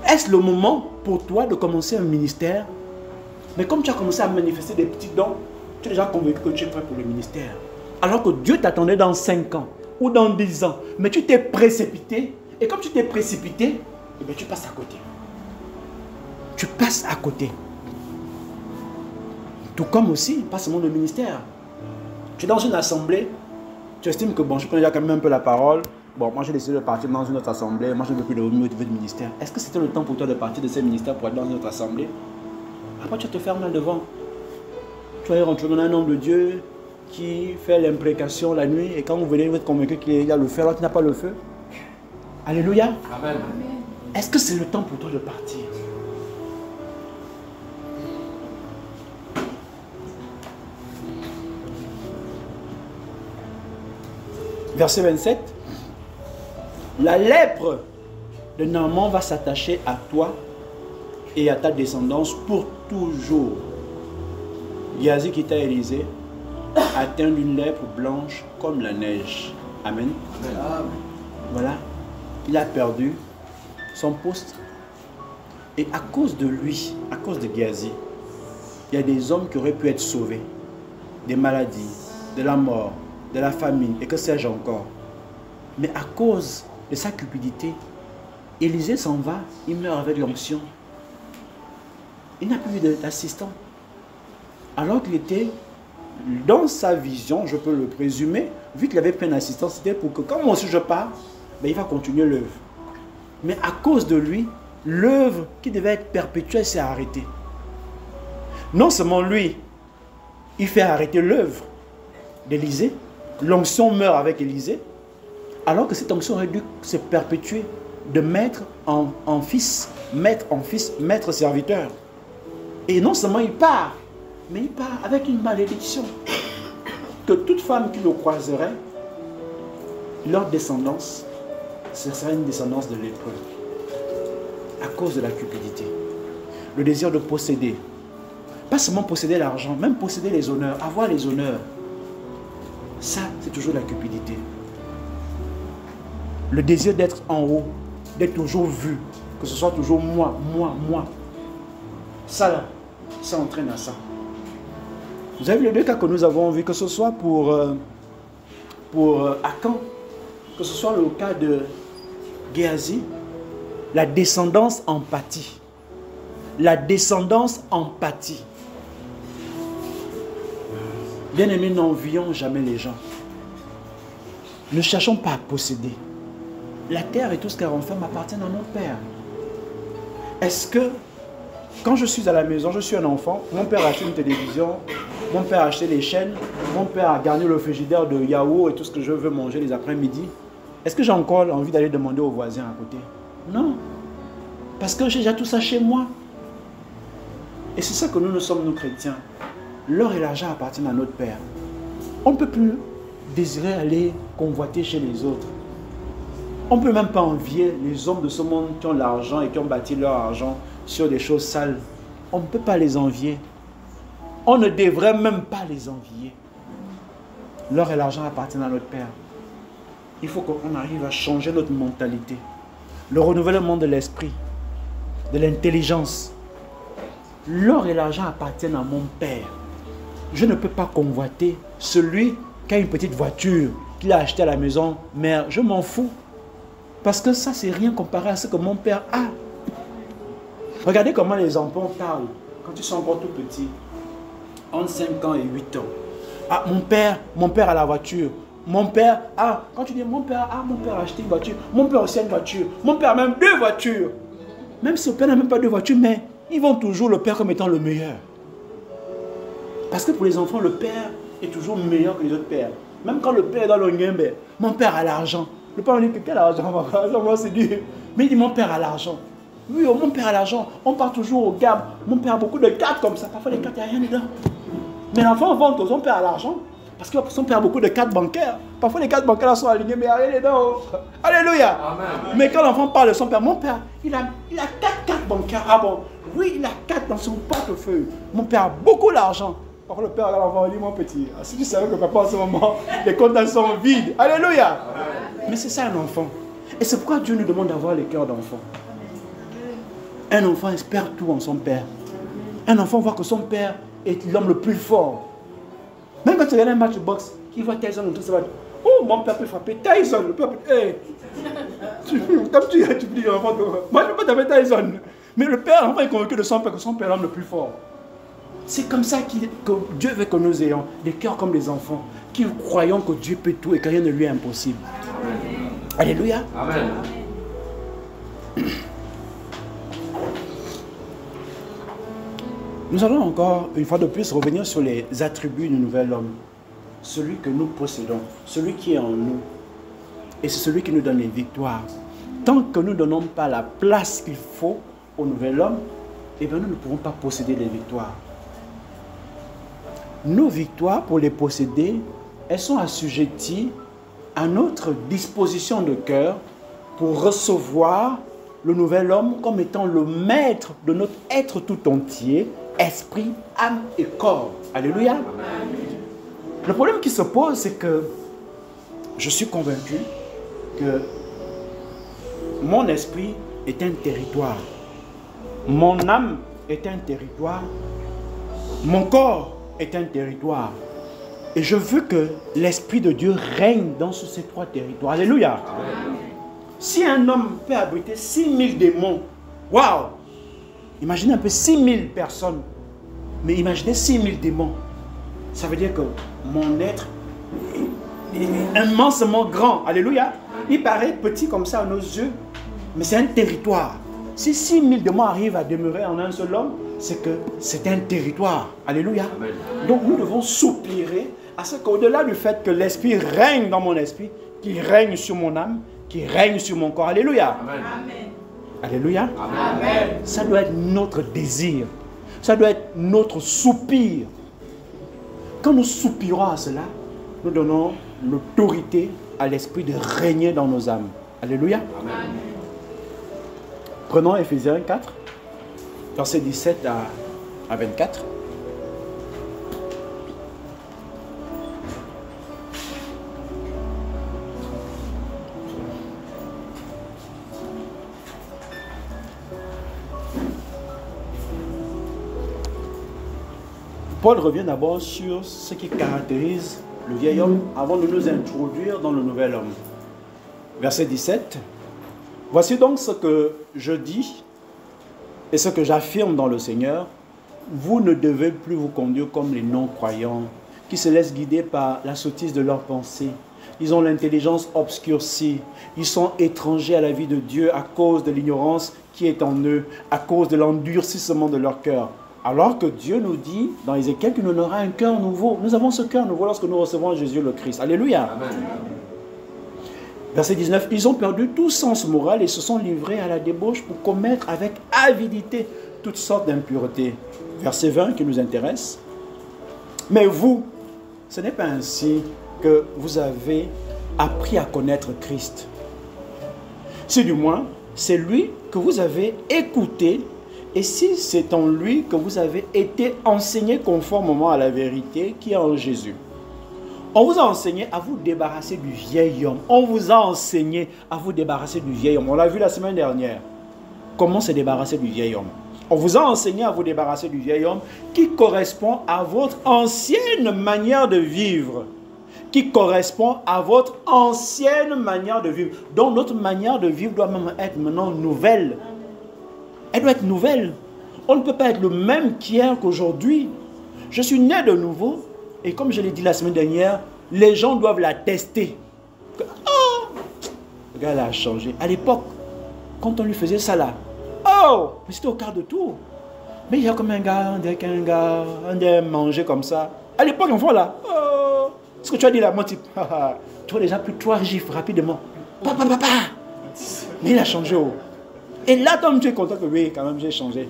Est-ce le moment pour toi de commencer un ministère? Mais comme tu as commencé à manifester des petits dons, tu es déjà convaincu que tu es prêt pour le ministère. Alors que Dieu t'attendait dans 5 ans ou dans 10 ans. Mais tu t'es précipité. Et comme tu t'es précipité, eh bien, tu passes à côté. Tu passes à côté. Tout comme aussi, pas seulement le ministère. Tu es dans une assemblée, tu estimes que bon, je connais déjà quand même un peu la parole. Bon, moi j'ai décidé de partir dans une autre assemblée. Moi je ne veux plus de niveau du ministère. Est-ce que c'était le temps pour toi de partir de ces ministères pour aller dans une autre assemblée? Après tu vas te faire mal devant. Tu vas y rentrer dans un homme de Dieu qui fait l'imprécation la nuit et quand vous venez, vous êtes convaincu qu'il y a le feu alors qu'il n'a pas le feu. Alléluia. Amen. Est-ce que c'est le temps pour toi de partir? Verset 27. La lèpre de Naaman va s'attacher à toi et à ta descendance pour toujours. Géhazi quitta Élisée, atteint d'une lèpre blanche comme la neige. Amen. Amen. Voilà. Il a perdu son poste. Et à cause de lui, à cause de Géhazi, il y a des hommes qui auraient pu être sauvés. Des maladies, de la mort, de la famine, et que sais-je encore. Mais à cause de sa cupidité, Élisée s'en va, il meurt avec l'onction. Il n'a plus d'assistant. Alors qu'il était dans sa vision, je peux le présumer, vu qu'il avait pris un assistant, c'était pour que quand moi aussi je pars, ben, il va continuer l'œuvre. Mais à cause de lui, l'œuvre qui devait être perpétuelle s'est arrêtée. Non seulement lui, il fait arrêter l'œuvre d'Élisée, l'onction meurt avec Élisée, alors que cette onction aurait dû se perpétuer de maître en fils, maître serviteur. Et non seulement il part, mais il part avec une malédiction. Que toute femme qui le croiserait, leur descendance, ce serait une descendance de lépreux. À cause de la cupidité. Le désir de posséder. Pas seulement posséder l'argent, même posséder les honneurs, avoir les honneurs. Ça, c'est toujours la cupidité. Le désir d'être en haut, d'être toujours vu, que ce soit toujours moi. Ça là, ça entraîne à ça. Vous avez vu les deux cas que nous avons vus, que ce soit pour Akan, que ce soit le cas de Géhazi, la descendance en pâtit. La descendance en pâtit. Bien-aimés, n'envions jamais les gens. Ne cherchons pas à posséder. La terre et tout ce qu'elle renferme appartiennent à notre Père. Est-ce que, quand je suis à la maison, je suis un enfant, mon père a acheté une télévision, mon père a acheté les chaînes, mon père a garni le frigidaire de yaourt et tout ce que je veux manger les après-midi, est-ce que j'ai encore envie d'aller demander aux voisins à côté? Non. Parce que j'ai déjà tout ça chez moi. Et c'est ça que nous sommes, nous chrétiens. L'or et l'argent appartiennent à notre Père. On ne peut plus désirer aller convoiter chez les autres. On ne peut même pas envier les hommes de ce monde qui ont l'argent et qui ont bâti leur argent sur des choses sales. On ne peut pas les envier. On ne devrait même pas les envier. L'or et l'argent appartiennent à notre Père. Il faut qu'on arrive à changer notre mentalité. Le renouvellement de l'esprit, de l'intelligence. L'or et l'argent appartiennent à mon Père. Je ne peux pas convoiter celui qui a une petite voiture, qu'il a acheté à la maison mère. Je m'en fous. Parce que ça, c'est rien comparé à ce que mon Père a. Regardez comment les enfants parlent quand ils sont encore tout petits. Entre 5 ans et 8 ans. Ah, mon père a la voiture. Mon père a... Quand tu dis mon père a acheté une voiture. Mon père aussi a une voiture. Mon père a même 2 voitures. Même si le père n'a même pas 2 voitures, mais ils vont toujours le père comme étant le meilleur. Parce que pour les enfants, le père est toujours meilleur que les autres pères. Même quand le père est dans le guimbe, mon père a l'argent. Le père dit que quel argent? Moi c'est dur. Mais il dit mon père a l'argent. Oui, oh, mon père a l'argent. On part toujours au GAB. Mon père a beaucoup de cartes comme ça. Parfois, les cartes, il n'y a rien dedans. Mais l'enfant vante son père a l'argent. Parce que son père a beaucoup de cartes bancaires. Parfois, les cartes bancaires sont alignées, mais il n'y a rien dedans. Alléluia. Amen. Mais quand l'enfant parle de son père, mon père, il a 4 cartes bancaires. Ah bon? Oui, il a 4 dans son portefeuille. Mon père a beaucoup d'argent. Parfois, le père a l'enfant dit, mon petit, si tu savais que papa, en ce moment, les comptes sont vides. Alléluia. Amen. Mais c'est ça un enfant. Et c'est pourquoi Dieu nous demande d'avoir le cœur d'enfant. Un enfant espère tout en son père. Un enfant voit que son père est l'homme le plus fort. Même quand tu regardes un match de boxe, il voit Tyson, tout ça va dire, oh, mon père peut frapper Tyson. Le père peut hey. Comme tu dis l'enfant, moi je ne peux pas taper Tyson. Mais le père, l'enfant est convaincu de son père, que son père est l'homme le plus fort. C'est comme ça que Dieu veut que nous ayons des cœurs comme des enfants, qui croyons que Dieu peut tout et que rien ne lui est impossible. Amen. Alléluia. Amen. Nous allons encore, une fois de plus, revenir sur les attributs du nouvel homme. Celui que nous possédons, celui qui est en nous. Et c'est celui qui nous donne les victoires. Tant que nous ne donnons pas la place qu'il faut au nouvel homme, eh bien nous ne pourrons pas posséder les victoires. Nos victoires, pour les posséder, elles sont assujetties à notre disposition de cœur pour recevoir le nouvel homme comme étant le maître de notre être tout entier, esprit, âme et corps. Alléluia. Amen. Le problème qui se pose, c'est que je suis convaincu que mon esprit est un territoire. Mon âme est un territoire. Mon corps est un territoire. Et je veux que l'Esprit de Dieu règne dans ces 3 territoires. Alléluia. Amen. Si un homme peut abriter 6000 démons, waouh! Imaginez un peu 6000 personnes. Mais imaginez 6000 démons. Ça veut dire que mon être est immensement grand. Alléluia. Il paraît petit comme ça à nos yeux, mais c'est un territoire. Si 6000 démons arrivent à demeurer en un seul homme, c'est que c'est un territoire. Alléluia. Amen. Donc nous devons soupirer à ce qu'au-delà du fait que l'Esprit règne dans mon esprit, qu'il règne sur mon âme, qu'il règne sur mon corps. Alléluia. Amen. Alléluia. Amen. Ça doit être notre désir. Ça doit être notre soupir. Quand nous soupirons à cela, nous donnons l'autorité à l'Esprit de régner dans nos âmes. Alléluia. Amen. Prenons Éphésiens 4, versets 17 à 24. Paul revient d'abord sur ce qui caractérise le vieil homme avant de nous introduire dans le nouvel homme. Verset 17. Voici donc ce que je dis et ce que j'affirme dans le Seigneur. Vous ne devez plus vous conduire comme les non-croyants qui se laissent guider par la sottise de leurs pensées. Ils ont l'intelligence obscurcie. Ils sont étrangers à la vie de Dieu à cause de l'ignorance qui est en eux, à cause de l'endurcissement de leur cœur. Alors que Dieu nous dit dans Ézéchiel qu'il nous aura un cœur nouveau. Nous avons ce cœur nouveau lorsque nous recevons Jésus le Christ. Alléluia. Amen. Verset 19. Ils ont perdu tout sens moral et se sont livrés à la débauche pour commettre avec avidité toutes sortes d'impuretés. Verset 20 qui nous intéresse. Mais vous, ce n'est pas ainsi que vous avez appris à connaître Christ. Si du moins, c'est lui que vous avez écouté. Et si c'est en lui que vous avez été enseigné conformément à la vérité qui est en Jésus. On vous a enseigné à vous débarrasser du vieil homme. On vous a enseigné à vous débarrasser du vieil homme. On l'a vu la semaine dernière. Comment se débarrasser du vieil homme? On vous a enseigné à vous débarrasser du vieil homme qui correspond à votre ancienne manière de vivre. Qui correspond à votre ancienne manière de vivre. Donc notre manière de vivre doit même être maintenant nouvelle. Elle doit être nouvelle. On ne peut pas être le même qu'hier qu'aujourd'hui. Je suis né de nouveau. Et comme je l'ai dit la semaine dernière, les gens doivent la tester. Oh, le gars a changé. À l'époque, quand on lui faisait ça là, oh, mais c'était au quart de tour. Mais il y a comme un gars, on dirait manger comme ça. À l'époque, on voit là, oh, ce que tu as dit là, mon type, tu as déjà pris 3 gifles rapidement. Papa. Mais il a changé. Oh. Et là, comme tu es content que oui, quand même, j'ai changé.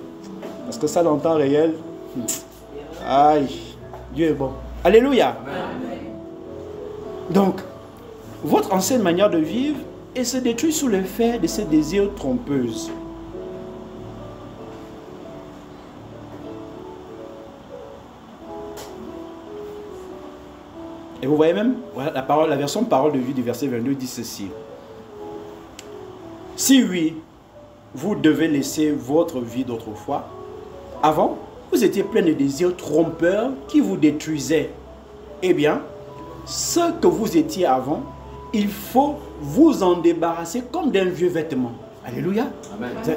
Parce que ça, dans le temps réel, aïe, Dieu est bon. Alléluia. Donc, votre ancienne manière de vivre, elle se détruit sous l'effet de ces désirs trompeuses. Et vous voyez même, voilà, la version parole de vie du verset 22 dit ceci. Si oui, vous devez laisser votre vie d'autrefois. Avant, vous étiez plein de désirs trompeurs qui vous détruisaient. Eh bien, ce que vous étiez avant, il faut vous en débarrasser comme d'un vieux vêtement. Alléluia.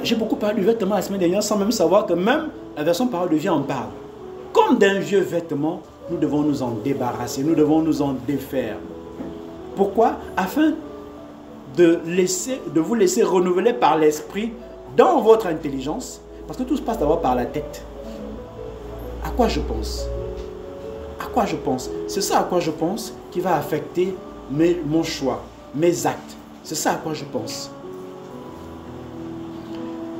J'ai beaucoup parlé du vêtement la semaine dernière sans même savoir que même la version parole de vie en parle. Comme d'un vieux vêtement, nous devons nous en débarrasser, nous devons nous en défaire. Pourquoi? Afin de vous laisser renouveler par l'esprit dans votre intelligence, parce que tout se passe d'abord par la tête. À quoi je pense? À quoi je pense? C'est ça à quoi je pense qui va affecter mon choix, mes actes. C'est ça à quoi je pense.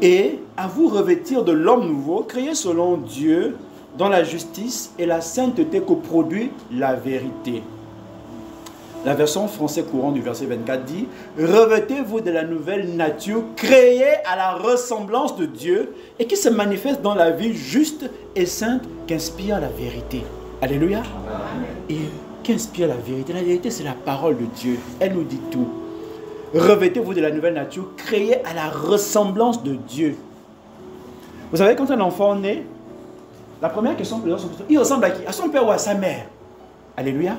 Et à vous revêtir de l'homme nouveau, créé selon Dieu, dans la justice et la sainteté que produit la vérité. La version français courant du verset 24 dit « Revêtez-vous de la nouvelle nature créée à la ressemblance de Dieu et qui se manifeste dans la vie juste et sainte qu'inspire la vérité. » Alléluia. Et qu'inspire la vérité? La vérité, c'est la parole de Dieu. Elle nous dit tout. Revêtez-vous de la nouvelle nature créée à la ressemblance de Dieu. Vous savez, quand un enfant naît, la première question que les gens se posent, il ressemble à qui? À son père ou à sa mère? Alléluia.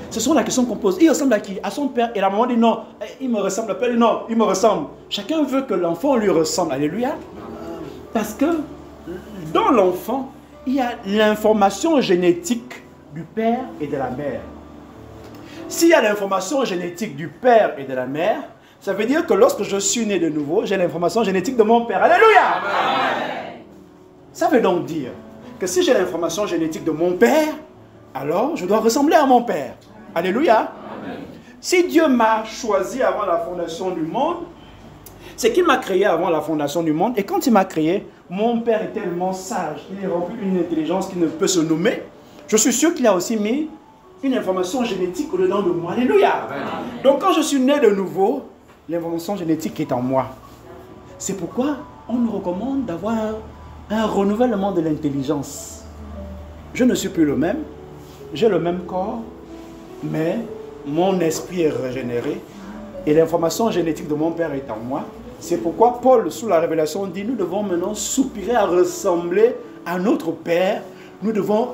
Ce sont la question qu'on pose. Il ressemble à qui? À son père. Et la maman dit non, il me ressemble. Le père dit non, il me ressemble. Chacun veut que l'enfant lui ressemble. Alléluia. Parce que dans l'enfant, il y a l'information génétique du père et de la mère. S'il y a l'information génétique du père et de la mère, ça veut dire que lorsque je suis né de nouveau, j'ai l'information génétique de mon père. Alléluia. Amen. Ça veut donc dire que si j'ai l'information génétique de mon père, alors je dois ressembler à mon père. Alléluia. Amen. Si Dieu m'a choisi avant la fondation du monde, c'est qu'il m'a créé avant la fondation du monde. Et quand il m'a créé, mon père est tellement sage, il est rempli d'une intelligence qui ne peut se nommer. Je suis sûr qu'il a aussi mis une information génétique au-dedans de moi. Alléluia. Amen. Donc quand je suis né de nouveau, l'information génétique est en moi. C'est pourquoi on nous recommande d'avoir un renouvellement de l'intelligence. Je ne suis plus le même, j'ai le même corps, mais mon esprit est régénéré et l'information génétique de mon père est en moi. C'est pourquoi Paul, sous la révélation, dit nous devons maintenant soupirer à ressembler à notre Père. Nous devons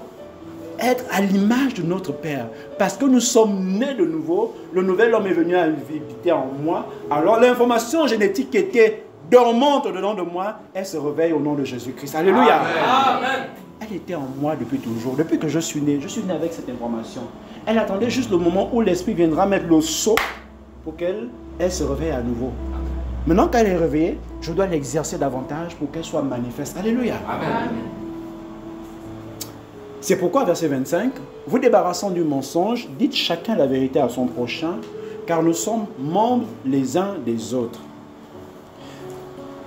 être à l'image de notre Père. Parce que nous sommes nés de nouveau, le nouvel homme est venu habiter en moi. Alors l'information génétique qui était dormante au-dedans de moi, elle se réveille au nom de Jésus-Christ. Alléluia. Amen. Elle était en moi depuis toujours. Depuis que je suis né avec cette information. Elle attendait juste le moment où l'Esprit viendra mettre le sceau pour qu'elle se réveille à nouveau. Maintenant qu'elle est réveillée, je dois l'exercer davantage pour qu'elle soit manifeste. Alléluia. Amen. C'est pourquoi, verset 25, vous débarrassant du mensonge, dites chacun la vérité à son prochain, car nous sommes membres les uns des autres.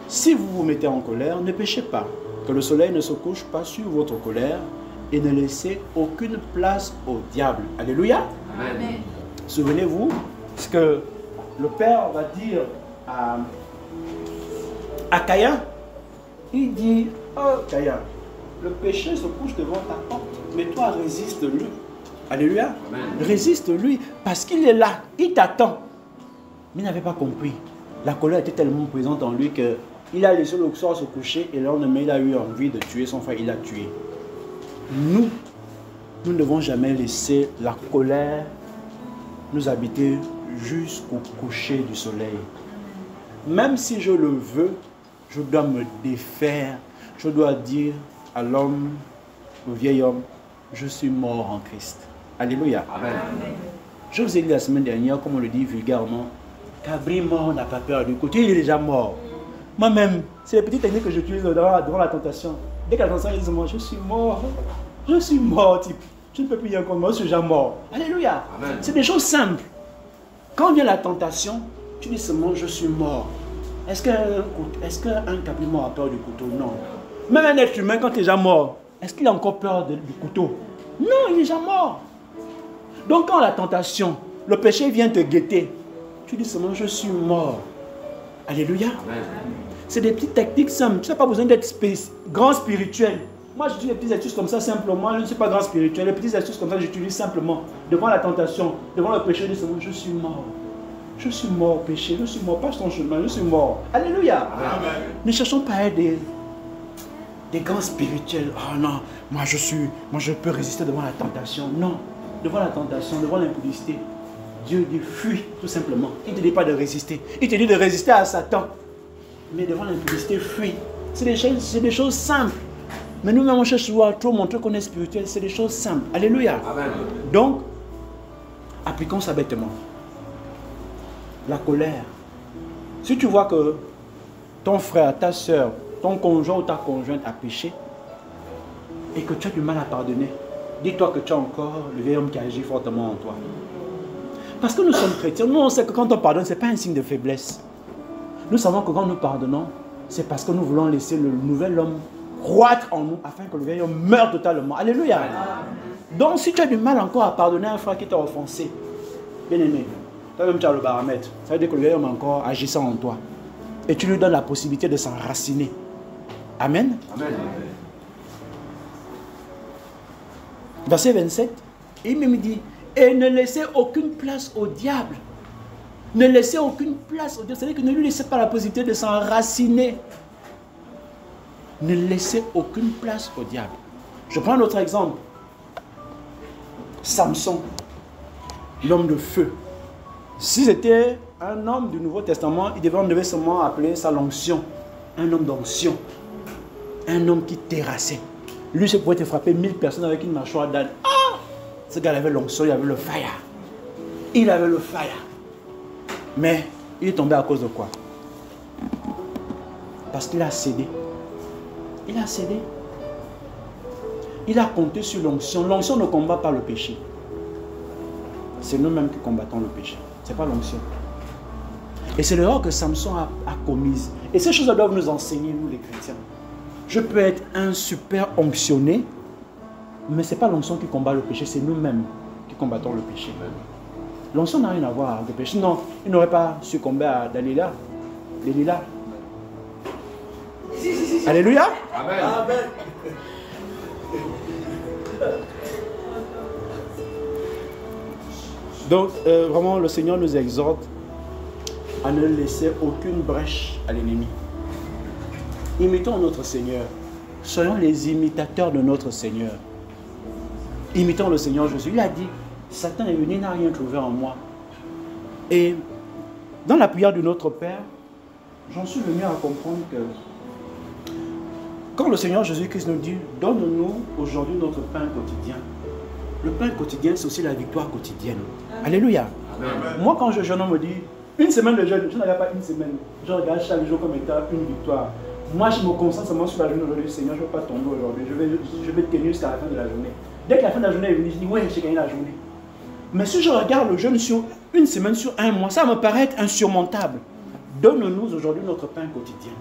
Si vous vous mettez en colère, ne péchez pas, que le soleil ne se couche pas sur votre colère et ne laissez aucune place au diable. Alléluia. Amen. Souvenez-vous ce que le Père va dire à Caïn. Il dit, oh Caïn, le péché se couche devant ta porte, mais toi résiste-lui. Alléluia. Amen. Résiste-lui parce qu'il est là, il t'attend. Mais il n'avait pas compris. La colère était tellement présente en lui que il a laissé le soir se coucher et le lendemain il a eu envie de tuer son frère, il l'a tué. Nous ne devons jamais laisser la colère nous habiter jusqu'au coucher du soleil. Même si je le veux, je dois me défaire. Je dois dire à l'homme, au vieil homme, je suis mort en Christ. Alléluia. Amen. Je vous ai dit la semaine dernière, comme on le dit vulgairement, Cabri mort n'a pas peur du côté, il est déjà mort. Moi-même, c'est les petites techniques que j'utilise devant la tentation. Dès que la tentation dit moi, je suis mort, type. Je ne peux plus dire comme moi, je suis déjà mort. Alléluia. C'est des choses simples. Quand vient la tentation, tu dis seulement, je suis mort. Est-ce qu'un cabri mort a peur du couteau? Non. Même un être humain, quand il est déjà mort, est-ce qu'il a encore peur du couteau? Non, il est déjà mort. Donc quand la tentation, le péché vient te guetter, tu dis seulement je suis mort. Alléluia. C'est des petites techniques simples. Tu n'as pas besoin d'être grand spirituel. Moi, j'utilise des petites astuces comme ça simplement. Je ne suis pas grand spirituel. Les petites astuces comme ça, j'utilise simplement. Devant la tentation, devant le péché, je dis seulement je suis mort. Je suis mort au péché. Je suis mort. Passe ton chemin. Je suis mort. Alléluia. Amen. Ne cherchons pas à être des grands spirituels. Oh non, moi je peux résister devant la tentation. Non. Devant la tentation, devant l'impudicité, Dieu dit fuis tout simplement. Il ne te dit pas de résister. Il te dit de résister à Satan. Mais devant l'impudicité, fuis. C'est des choses simples. Mais nous-mêmes, on cherche à trop montrer qu'on est spirituel. C'est des choses simples. Alléluia. Amen. Donc, appliquons ça bêtement. La colère. Si tu vois que ton frère, ta soeur, ton conjoint ou ta conjointe a péché et que tu as du mal à pardonner, dis-toi que tu as encore le vieil homme qui agit fortement en toi. Parce que nous sommes chrétiens, nous on sait que quand on pardonne, ce n'est pas un signe de faiblesse. Nous savons que quand nous pardonnons, c'est parce que nous voulons laisser le nouvel homme croître en nous afin que le vieil homme meure totalement. Alléluia. Donc si tu as du mal encore à pardonner un frère qui t'a offensé, bien aimé, toi-même tu as le baromètre. Ça veut dire que le vieil homme est encore agissant en toi. Et tu lui donnes la possibilité de s'enraciner. Amen. Amen. Verset 27, il me dit, et ne laissez aucune place au diable. Ne laissez aucune place au diable. C'est-à-dire que ne lui laissez pas la possibilité de s'enraciner. Ne laissez aucune place au diable. Je prends un autre exemple. Samson, l'homme de feu. Si c'était un homme du Nouveau Testament, on devait seulement appeler ça l'onction. Un homme d'onction. Un homme qui terrassait. Lui, il pouvait te frapper 1000 personnes avec une mâchoire d'âne. Ah! Ce gars avait l'onction, il avait le fire. Il avait le fire. Mais il est tombé à cause de quoi? Parce qu'il a cédé. Il a cédé. Il a compté sur l'onction. L'onction ne combat pas le péché. C'est nous-mêmes qui combattons le péché. Ce n'est pas l'onction. Et c'est l'erreur que Samson a commise. Et ces choses doivent nous enseigner, nous les chrétiens. Je peux être un super onctionné, mais ce n'est pas l'onction qui combat le péché, c'est nous-mêmes qui combattons le péché. L'onction n'a rien à voir avec le péché. Non, il n'aurait pas succombé à Dalila. Delilah. Alléluia. Amen. Amen. Donc, vraiment, le Seigneur nous exhorte à ne laisser aucune brèche à l'ennemi. Imitons notre Seigneur. Soyons les imitateurs de notre Seigneur. Imitons le Seigneur Jésus. Il a dit, Satan est venu, il n'a rien trouvé en moi. Et dans la prière de notre Père, j'en suis venu à comprendre que quand le Seigneur Jésus-Christ nous dit, donne-nous aujourd'hui notre pain quotidien. Le pain quotidien, c'est aussi la victoire quotidienne. Alléluia. Amen. Moi, quand je jeûne, on me dit, une semaine de jeûne, je ne regarde pas une semaine. Je regarde chaque jour comme étant une victoire. Moi, je me concentre seulement sur la journée aujourd'hui. Seigneur, je ne veux pas tomber aujourd'hui. Je vais tenir jusqu'à la fin de la journée. Dès que la fin de la journée est venue, je dis, oui, j'ai gagné la journée. Mais si je regarde le jeûne sur une semaine, sur un mois, ça me paraît être insurmontable. Donne-nous aujourd'hui notre pain quotidien.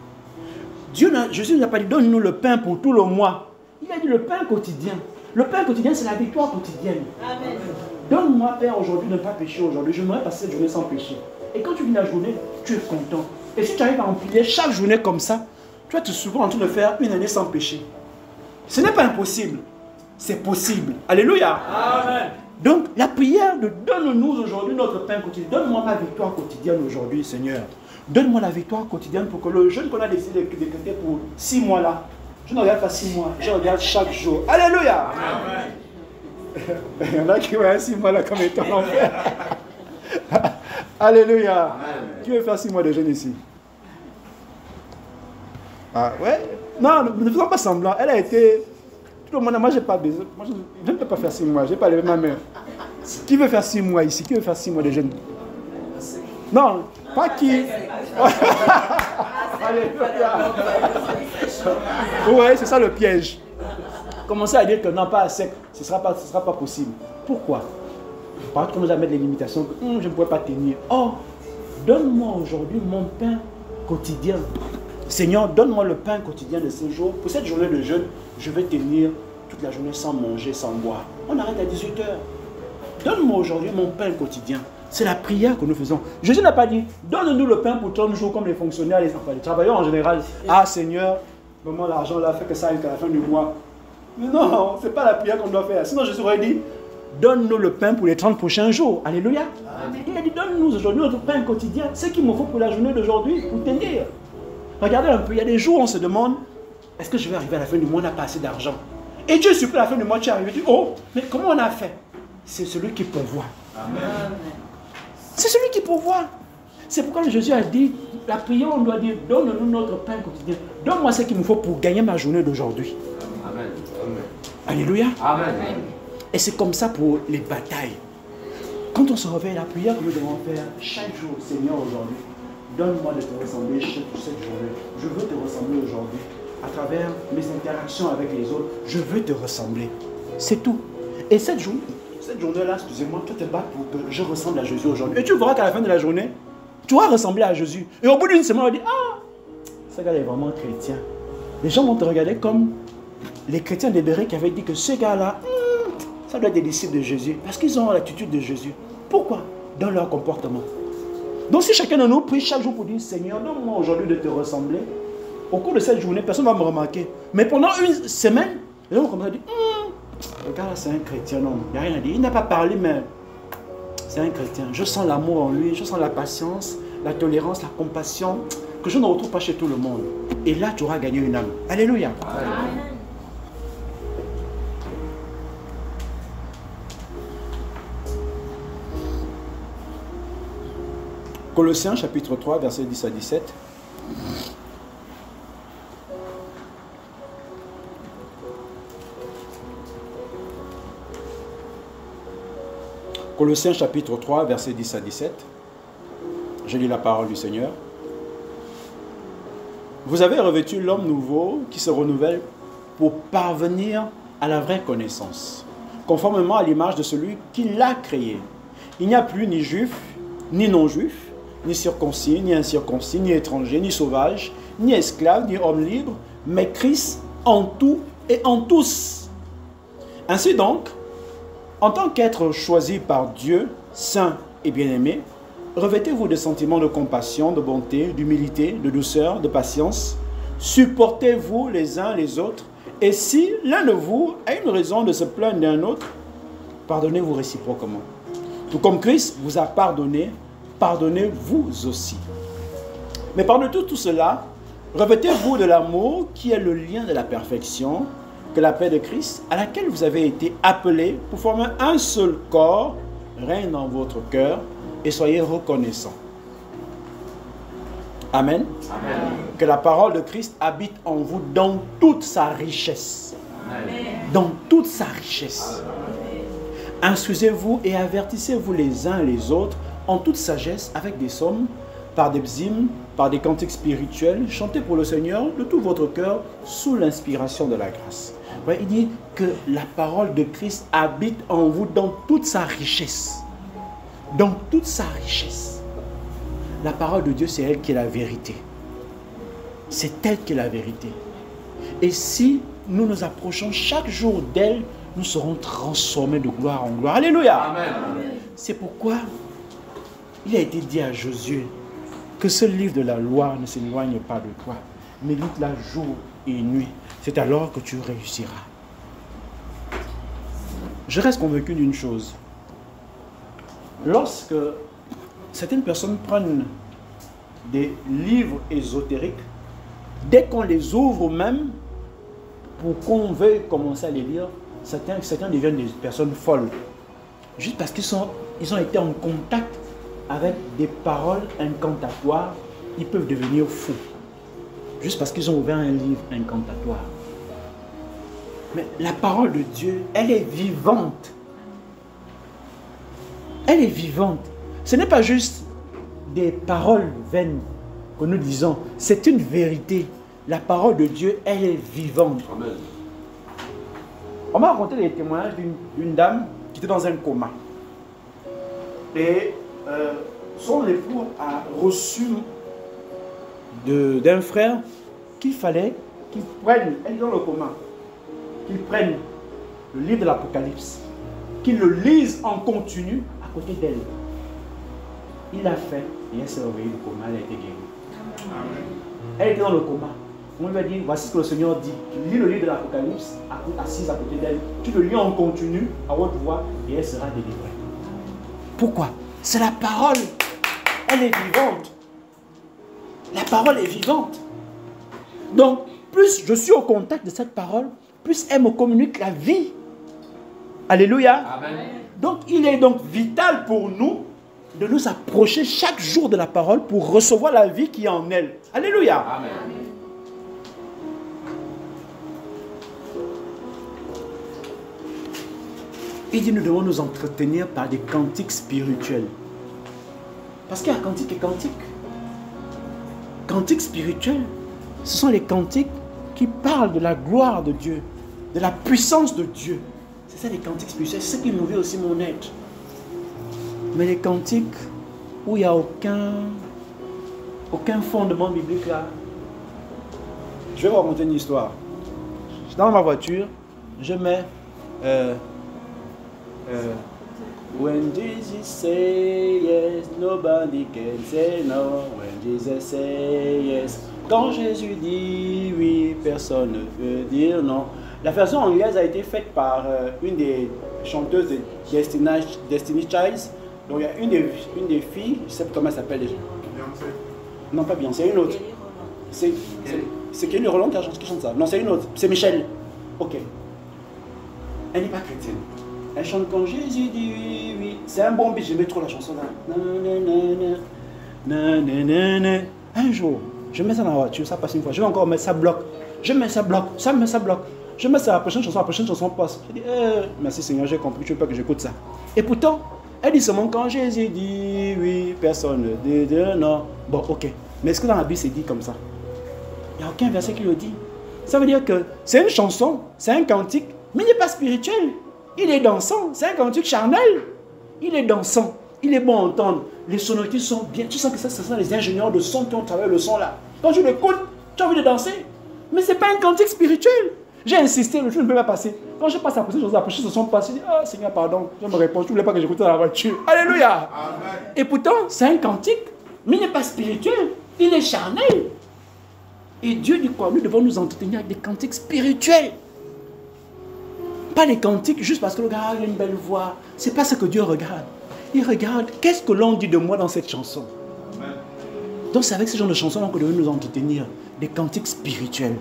Jésus n'a pas dit, donne-nous le pain pour tout le mois. Il a dit le pain quotidien. Le pain quotidien, c'est la victoire quotidienne. Amen. Donne-moi, Père, aujourd'hui de ne pas pécher aujourd'hui. Je n'aurais pas cette journée sans pécher. Et quand tu vis la journée, tu es content. Et si tu arrives à empiler chaque journée comme ça, tu vas te souvent en train de faire une année sans péché. Ce n'est pas impossible. C'est possible. Alléluia. Amen. Donc, la prière de donne-nous aujourd'hui notre pain quotidien. Donne-moi ma victoire quotidienne aujourd'hui, Seigneur. Donne-moi la victoire quotidienne pour que le jeûne qu'on a décidé de décréter pour 6 mois là, je ne regarde pas 6 mois, je regarde chaque jour. Alléluia. Amen. Il y en a qui voient 6 mois là comme étant l'enfer. Alléluia. Amen. Qui veut faire 6 mois de jeûne ici? Ah ouais? Non, ne faisons pas semblant. Elle a été... Tout le monde, moi j'ai pas besoin. Moi, je ne peux pas faire 6 mois. Je n'ai pas levé ma main. Qui veut faire 6 mois ici? Qui veut faire 6 mois de jeûne? Non, pas qui. Oui, c'est ça le piège. Commencez à dire que non, pas à sec, ce ne sera pas possible. Pourquoi? Parce qu'on nous a mis des limitations que je ne pourrais pas tenir. Oh, donne-moi aujourd'hui mon pain quotidien. Seigneur, donne-moi le pain quotidien de ce jour. Pour cette journée de jeûne, je vais tenir toute la journée sans manger, sans boire. On arrête à 18 h. Donne-moi aujourd'hui mon pain quotidien. C'est la prière que nous faisons. Jésus n'a pas dit, donne-nous le pain pour 30 jours comme les fonctionnaires, les travailleurs en général. Ah Seigneur, donne-moi l'argent là, fais que ça aille à la fin du mois. Mais non, ce n'est pas la prière qu'on doit faire. Sinon Jésus aurait dit, donne-nous le pain pour les 30 prochains jours. Alléluia. Amen. Il a dit, donne-nous aujourd'hui notre pain quotidien. Ce qu'il me faut pour la journée d'aujourd'hui, pour tenir. Regardez un peu, il y a des jours où on se demande, est-ce que je vais arriver à la fin du mois, on n'a pas assez d'argent. Et Dieu supplie à la fin du mois, tu es arrivé, tu dis, oh, mais comment on a fait? C'est celui qui pourvoit. Amen. C'est celui qui pourvoit. C'est pourquoi Jésus a dit, la prière, on doit dire, donne-nous notre pain quotidien. Donne-moi ce qu'il me faut pour gagner ma journée d'aujourd'hui. Amen. Alléluia. Amen. Et c'est comme ça pour les batailles. Quand on se réveille, la prière que nous devons faire chaque jour, Seigneur, aujourd'hui, donne-moi de te ressembler cette journée. Je veux te ressembler aujourd'hui. À travers mes interactions avec les autres, je veux te ressembler. C'est tout. Et cette journée-là, excusez-moi, toi te bats pour que je ressemble à Jésus aujourd'hui. Et tu verras qu'à la fin de la journée, tu vas ressembler à Jésus. Et au bout d'une semaine, on va dire, ah, ce gars est vraiment chrétien. Les gens vont te regarder comme les chrétiens des Bérets qui avaient dit que ce gars-là, ça doit être des disciples de Jésus. Parce qu'ils ont l'attitude de Jésus. Pourquoi? Dans leur comportement. Donc si chacun de nous prie chaque jour pour dire, Seigneur, donne-moi aujourd'hui de te ressembler. Au cours de cette journée, personne ne va me remarquer. Mais pendant une semaine, les gens vont commencer à dire, le gars là c'est un chrétien, non, il n'y a rien à dire. Il n'a pas parlé, mais c'est un chrétien. Je sens l'amour en lui, je sens la patience, la tolérance, la compassion, que je ne retrouve pas chez tout le monde. Et là, tu auras gagné une âme. Alléluia. Amen. Colossiens chapitre 3, versets 10 à 17. Colossiens chapitre 3, versets 10 à 17. Je lis la parole du Seigneur. Vous avez revêtu l'homme nouveau qui se renouvelle pour parvenir à la vraie connaissance, conformément à l'image de celui qui l'a créé. Il n'y a plus ni juif, ni non-juif, ni circoncis, ni incirconcis, ni étranger, ni sauvage, ni esclave, ni homme libre, mais Christ en tout et en tous. Ainsi donc, en tant qu'être choisi par Dieu, saint et bien-aimé, revêtez-vous de sentiments de compassion, de bonté, d'humilité, de douceur, de patience. Supportez-vous les uns les autres. Et si l'un de vous a une raison de se plaindre d'un autre, pardonnez-vous réciproquement. Tout comme Christ vous a pardonné, pardonnez-vous aussi. Mais par-dessus tout cela, revêtez-vous de l'amour qui est le lien de la perfection, que la paix de Christ, à laquelle vous avez été appelés pour former un seul corps, règne dans votre cœur et soyez reconnaissants. Amen. Amen. Que la parole de Christ habite en vous dans toute sa richesse. Amen. Dans toute sa richesse. Amen. Instruisez-vous et avertissez-vous les uns les autres en toute sagesse avec des psaumes, par des hymnes, par des cantiques spirituels, chantez pour le Seigneur de tout votre cœur sous l'inspiration de la grâce. Il dit que la parole de Christ habite en vous dans toute sa richesse. Dans toute sa richesse. La parole de Dieu, c'est elle qui est la vérité. C'est elle qui est la vérité. Et si nous nous approchons chaque jour d'elle, nous serons transformés de gloire en gloire. Alléluia. Amen. C'est pourquoi il a été dit à Josué que ce livre de la loi ne s'éloigne pas de toi, mais lis-la jour et nuit. C'est alors que tu réussiras. Je reste convaincu d'une chose. Lorsque certaines personnes prennent des livres ésotériques, dès qu'on les ouvre même, pour qu'on veuille commencer à les lire, certains deviennent des personnes folles. Juste parce qu'ils ont été en contact avec des paroles incantatoires, ils peuvent devenir fous. Juste parce qu'ils ont ouvert un livre incantatoire. Mais la parole de Dieu, elle est vivante. Elle est vivante. Ce n'est pas juste des paroles vaines que nous disons. C'est une vérité. La parole de Dieu, elle est vivante. Amen. On m'a raconté les témoignages d'une dame qui était dans un coma. Et son époux a reçu d'un frère qu'il fallait qu'il prenne, elle est dans le coma, qu'il prenne le livre de l'Apocalypse, qu'il le lise en continu à côté d'elle. Il l'a fait et elle s'est réveillée du coma, elle a été guérie. Amen. Elle était dans le coma. On lui a dit, voici ce que le Seigneur dit. Tu lis le livre de l'Apocalypse, assise à côté d'elle. Tu le lis en continu, à haute voix, et elle sera délivrée. Pourquoi? C'est la parole. Elle est vivante. La parole est vivante. Donc, plus je suis au contact de cette parole, plus elle me communique la vie. Alléluia. Amen. Donc, il est donc vital pour nous de nous approcher chaque jour de la parole pour recevoir la vie qui est en elle. Alléluia. Amen. Il dit, nous devons nous entretenir par des cantiques spirituels. Parce qu'il y a cantique et cantique. Cantiques spirituels, ce sont les cantiques qui parlent de la gloire de Dieu, de la puissance de Dieu. C'est ça les cantiques spirituels, c'est ce qui nourrit aussi mon être. Mais les cantiques où il n'y a aucun fondement biblique là. Je vais vous raconter une histoire. Je suis dans ma voiture, je mets When Jesus say yes, nobody can say no. When Jesus say yes, quand Jésus dit oui, personne ne veut dire non. La version anglaise a été faite par une des chanteuses de Destiny Child. Donc il y a une des filles, je ne sais pas comment elle s'appelle déjà. Beyoncé. Non, pas Beyoncé, c'est une autre. C'est Kelly Roland qui chante ça. Non, c'est une autre. C'est Michel. Ok. Elle n'est pas chrétienne. Elle chante quand Jésus dit oui, oui. C'est un bon beat, j'aimais trop la chanson là. Un jour, je mets ça dans la voiture, ça passe une fois. Je vais encore mettre ça bloque. Je mets ça bloque, ça me met ça bloque. Je mets ça à la prochaine chanson passe. Je dis, merci Seigneur, j'ai compris, tu veux pas que j'écoute ça. Et pourtant, elle dit seulement quand Jésus dit oui, personne ne dit non. Bon, ok. Mais est-ce que dans la Bible c'est dit comme ça? Il n'y a aucun verset qui le dit. Ça veut dire que c'est une chanson, c'est un cantique, mais il n'est pas spirituel. Il est dansant, c'est un cantique charnel. Il est dansant, il est bon à entendre. Les sonorités sont bien. Tu sens que ça, ce sont les ingénieurs de son qui ont travaillé le son là. Quand tu l'écoutes, tu as envie de danser. Mais ce n'est pas un cantique spirituel. J'ai insisté, le truc ne peut pas passer. Quand je passe à la prochaine chanson passe, je dis, ah Seigneur, pardon, je me réponds, tu ne voulais pas que j'écoute dans la voiture. Alléluia. Amen. Et pourtant, c'est un cantique, mais il n'est pas spirituel, il est charnel. Et Dieu dit quoi? Nous devons nous entretenir avec des cantiques spirituels. Pas des cantiques juste parce que le gars a une belle voix. Ce n'est pas ce que Dieu regarde. Il regarde, qu'est-ce que l'on dit de moi dans cette chanson? Amen. Donc c'est avec ce genre de chansons que nous devons nous entretenir, des cantiques spirituels.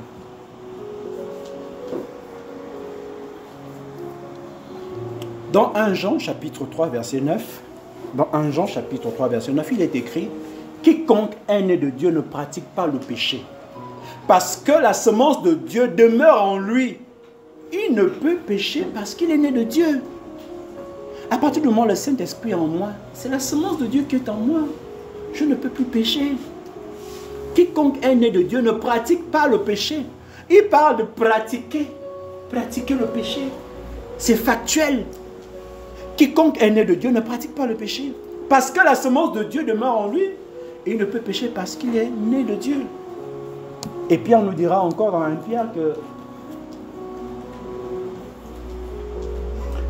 Dans 1 Jean chapitre 3 verset 9, dans 1 Jean chapitre 3 verset 9, il est écrit, quiconque est né de Dieu ne pratique pas le péché, parce que la semence de Dieu demeure en lui. Il ne peut pécher parce qu'il est né de Dieu. À partir du moment où le Saint-Esprit est en moi, c'est la semence de Dieu qui est en moi. Je ne peux plus pécher. Quiconque est né de Dieu ne pratique pas le péché. Il parle de pratiquer. Pratiquer le péché. C'est factuel. Quiconque est né de Dieu ne pratique pas le péché. Parce que la semence de Dieu demeure en lui. Et il ne peut pécher parce qu'il est né de Dieu. Et Pierre nous dira encore dans 1 Pierre que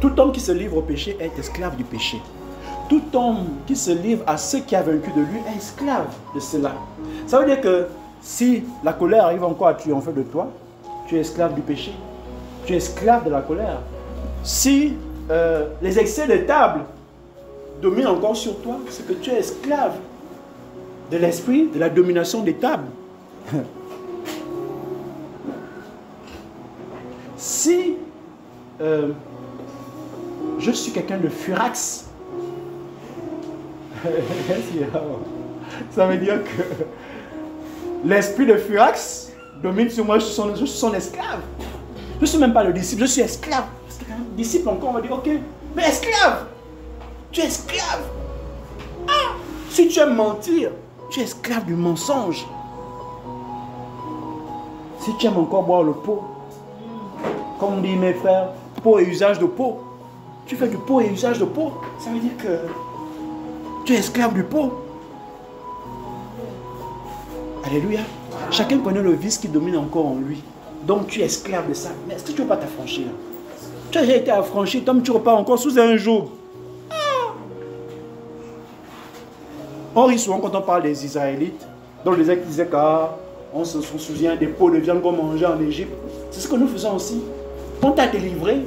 tout homme qui se livre au péché est esclave du péché. Tout homme qui se livre à ce qui a vaincu de lui est esclave de cela. Ça veut dire que si la colère arrive encore à triompher de toi, tu es esclave du péché. Tu es esclave de la colère. Si les excès de table dominent encore sur toi, c'est que tu es esclave de l'esprit, de la domination des tables. Si je suis quelqu'un de furax, ça veut dire que l'esprit de furax domine sur moi, je suis son esclave. Je ne suis même pas le disciple, je suis esclave. Parce que disciple encore, on va dire, ok, mais esclave, tu es esclave. Ah, si tu aimes mentir, tu es esclave du mensonge. Si tu aimes encore boire le pot, comme dit mes frères, pot et usage de pot. Tu fais du pot et usage de pot, ça veut dire que tu es esclave du pot. Alléluia. Chacun connaît le vice qui domine encore en lui. Donc tu es esclave de ça. Mais est-ce que tu ne veux pas t'affranchir? Tu as déjà été affranchi, Tom, tu repars encore sous un joug. On rit souvent quand on parle des Israélites. Donc les Israélites disaient qu'on se souvient des pots de viande qu'on mangeait en Égypte. C'est ce que nous faisons aussi. On t'a délivré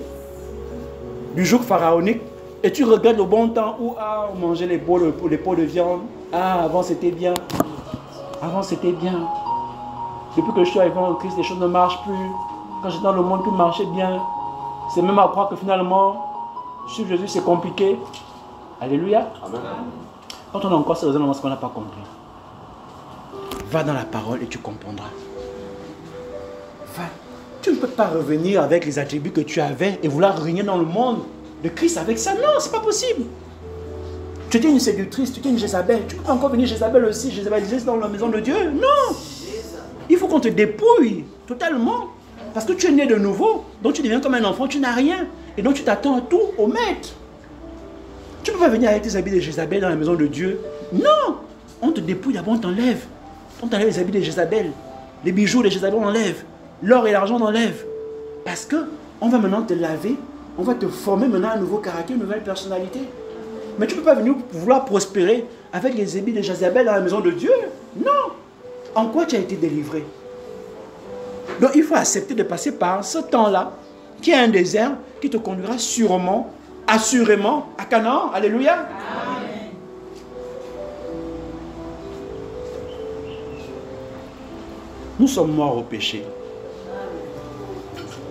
du joug pharaonique et tu regrettes le bon temps où on mangeait les pots de viande. Avant c'était bien. Avant c'était bien. Depuis que je suis arrivé en Christ, les choses ne marchent plus. Quand j'étais dans le monde, tout marchait bien. C'est même à croire que finalement, suivre Jésus c'est compliqué. Alléluia. Amen. Quand on a encore ces raisonnements, c'est qu'on n'a pas compris. Va dans la parole et tu comprendras. Va. Tu ne peux pas revenir avec les attributs que tu avais et vouloir régner dans le monde de Christ avec ça. Non, c'est pas possible. Tu étais une séductrice, tu étais une Jézabel. Tu peux encore venir Jézabel aussi, Jézabeliser dans la maison de Dieu. Non. Il faut qu'on te dépouille totalement. Parce que tu es né de nouveau. Donc tu deviens comme un enfant, tu n'as rien. Et donc tu t'attends à tout au maître. Tu ne peux pas venir avec tes habits de Jézabel dans la maison de Dieu. Non. On te dépouille, d'abord on t'enlève. On t'enlève les habits de Jézabel. Les bijoux de Jézabel, on enlève. L'or et l'argent, on enlève. Parce que on va maintenant te laver. On va te former maintenant un nouveau caractère, une nouvelle personnalité. Mais tu ne peux pas venir vouloir prospérer avec les habits de Jézabel dans la maison de Dieu. Non. En quoi tu as été délivré? Donc il faut accepter de passer par ce temps-là, qui est un désert, qui te conduira sûrement, assurément, à Canaan. Alléluia. Amen. Nous sommes morts au péché.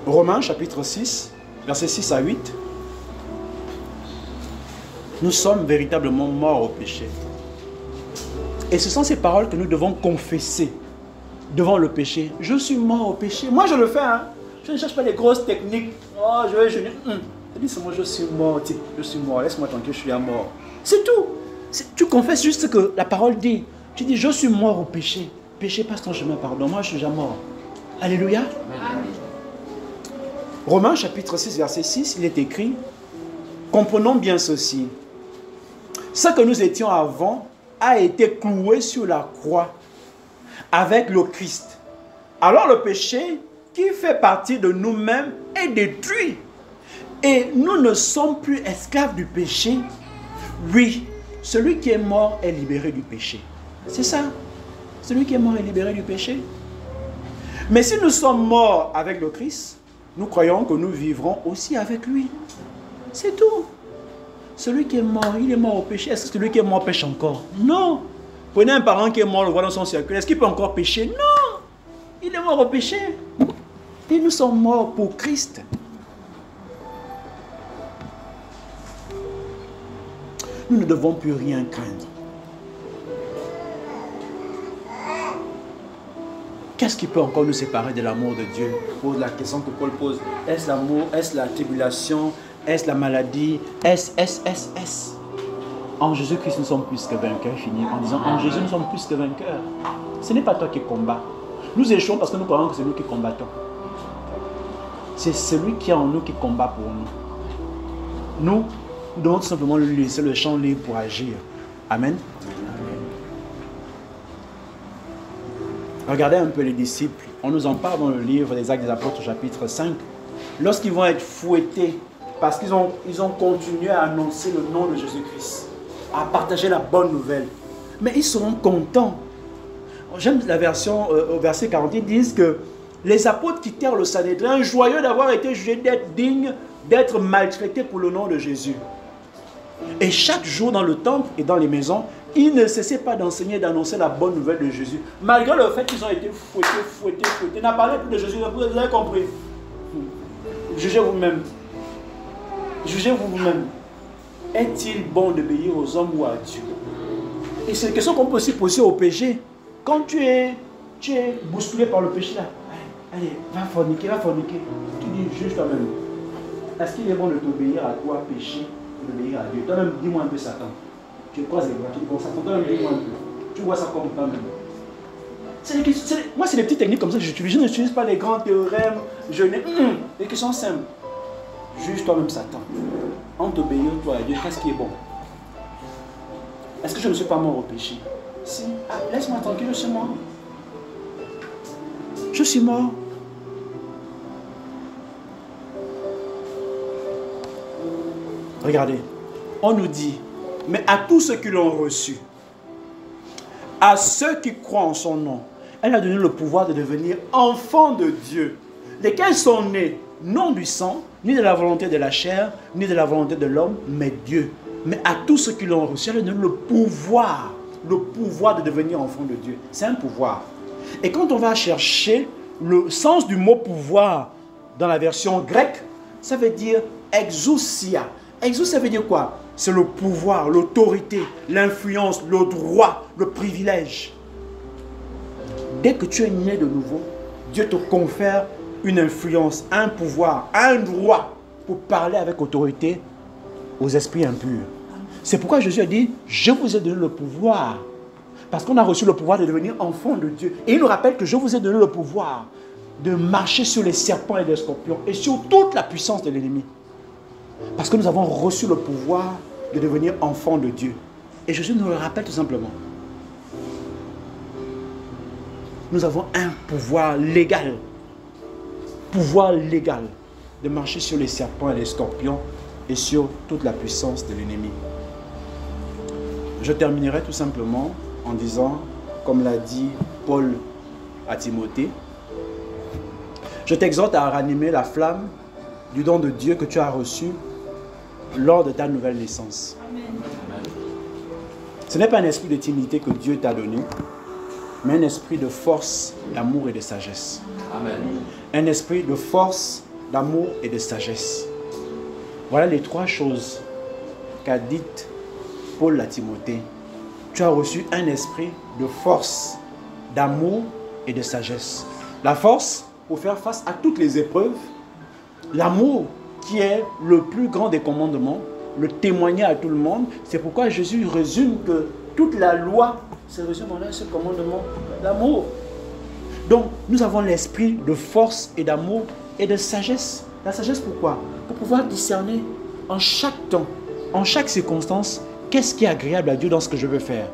Romains chapitre 6, versets 6 à 8. Nous sommes véritablement morts au péché. Et ce sont ces paroles que nous devons confesser devant le péché. Je suis mort au péché. Moi, je le fais. Hein. Je ne cherche pas les grosses techniques. Oh, je vais jeûner. Je dis seulement, je suis mort. Je suis mort. Laisse-moi tranquille, je suis à mort. C'est tout. Tu confesses juste ce que la parole dit. Tu dis, je suis mort au péché. Péché, passe ton chemin, pardon. Moi, je suis déjà mort. Alléluia. Amen. Romains chapitre 6, verset 6, il est écrit, comprenons bien ceci. Ce que nous étions avant a été cloué sur la croix avec le Christ. Alors le péché qui fait partie de nous-mêmes est détruit. Et nous ne sommes plus esclaves du péché. Oui, celui qui est mort est libéré du péché. C'est ça. Celui qui est mort est libéré du péché. Mais si nous sommes morts avec le Christ, nous croyons que nous vivrons aussi avec lui. C'est tout. Celui qui est mort, il est mort au péché. Est-ce que celui qui est mort pêche encore? Non. Prenez un parent qui est mort, le voit dans son cercueil. Est-ce qu'il peut encore pécher? Non. Il est mort au péché. Et nous sommes morts pour Christ. Nous ne devons plus rien craindre. Qu'est-ce qui peut encore nous séparer de l'amour de Dieu? Pose la question que Paul pose. Est-ce l'amour? Est-ce la tribulation? Est-ce la maladie? Est-ce? En Jésus-Christ, nous sommes plus que vainqueurs. Fini en disant, en Jésus, nous sommes plus que vainqueurs. Ce n'est pas toi qui combats. Nous échouons parce que nous croyons que c'est nous qui combattons. C'est celui qui est en nous qui combat pour nous. Nous devons tout simplement lui laisser le champ libre pour agir. Amen. Regardez un peu les disciples. On nous en parle dans le livre des Actes des Apôtres, chapitre 5. Lorsqu'ils vont être fouettés, parce qu'ils ont continué à annoncer le nom de Jésus-Christ, à partager la bonne nouvelle. Mais ils seront contents. J'aime la version, au verset 40, ils disent que les apôtres quittèrent le Sanhédrin, joyeux d'avoir été jugés d'être dignes d'être maltraités pour le nom de Jésus. Et chaque jour dans le temple et dans les maisons, ils ne cessaient pas d'enseigner et d'annoncer la bonne nouvelle de Jésus. Malgré le fait qu'ils ont été fouettés. Ils n'ont parlé plus de Jésus, vous avez compris. Jugez vous-même. Jugez-vous vous-même. Est-il bon d'obéir aux hommes ou à Dieu? Et c'est une question qu'on peut aussi poser au péché. Quand tu es bousculé par le péché là, allez, va forniquer. Tu dis, juge toi-même. Est-ce qu'il est bon de t'obéir à toi, péché, ou d'obéir à Dieu? Toi-même, dis-moi un peu Satan. Tu croises les bras, tu dis, bon, Satan, toi-même, dis-moi un peu. Tu vois ça comme toi-même. Moi, c'est des petites techniques comme ça que j'utilise. Je n'utilise pas les grands théorèmes. Les questions simples. Juge toi-même Satan. En t'obéissant toi à Dieu, qu'est-ce qui est bon? Est-ce que je ne suis pas mort au péché? Si. Ah, laisse-moi tranquille, je suis mort. Je suis mort. Regardez, on nous dit, mais à tous ceux qui l'ont reçu, à ceux qui croient en son nom, elle a donné le pouvoir de devenir enfants de Dieu, lesquels sont nés non du sang, ni de la volonté de la chair, ni de la volonté de l'homme, mais Dieu. Mais à tous ceux qui l'ont reçu, elle a donné le pouvoir de devenir enfants de Dieu. C'est un pouvoir. Et quand on va chercher le sens du mot pouvoir dans la version grecque, ça veut dire exousia. Exousia, ça veut dire quoi? C'est le pouvoir, l'autorité, l'influence, le droit, le privilège. Dès que tu es né de nouveau, Dieu te confère une influence, un pouvoir, un droit pour parler avec autorité aux esprits impurs. C'est pourquoi Jésus a dit, je vous ai donné le pouvoir. Parce qu'on a reçu le pouvoir de devenir enfant de Dieu. Et il nous rappelle que je vous ai donné le pouvoir de marcher sur les serpents et les scorpions et sur toute la puissance de l'ennemi. Parce que nous avons reçu le pouvoir de devenir enfant de Dieu. Et Jésus nous le rappelle tout simplement. Nous avons un pouvoir légal. Pouvoir légal de marcher sur les serpents et les scorpions et sur toute la puissance de l'ennemi. Je terminerai tout simplement en disant, comme l'a dit Paul à Timothée, je t'exhorte à ranimer la flamme du don de Dieu que tu as reçu lors de ta nouvelle naissance. Amen. Ce n'est pas un esprit de timidité que Dieu t'a donné, mais un esprit de force, d'amour et de sagesse. Amen. Un esprit de force, d'amour et de sagesse. Voilà les trois choses qu'a dites Paul à Timothée. Tu as reçu un esprit de force, d'amour et de sagesse. La force pour faire face à toutes les épreuves. L'amour qui est le plus grand des commandements. Le témoigner à tout le monde. C'est pourquoi Jésus résume que toute la loi se résume en un seul commandement, l'amour. Donc nous avons l'esprit de force et d'amour et de sagesse. La sagesse pourquoi? Pour pouvoir discerner en chaque temps, en chaque circonstance, qu'est-ce qui est agréable à Dieu dans ce que je veux faire.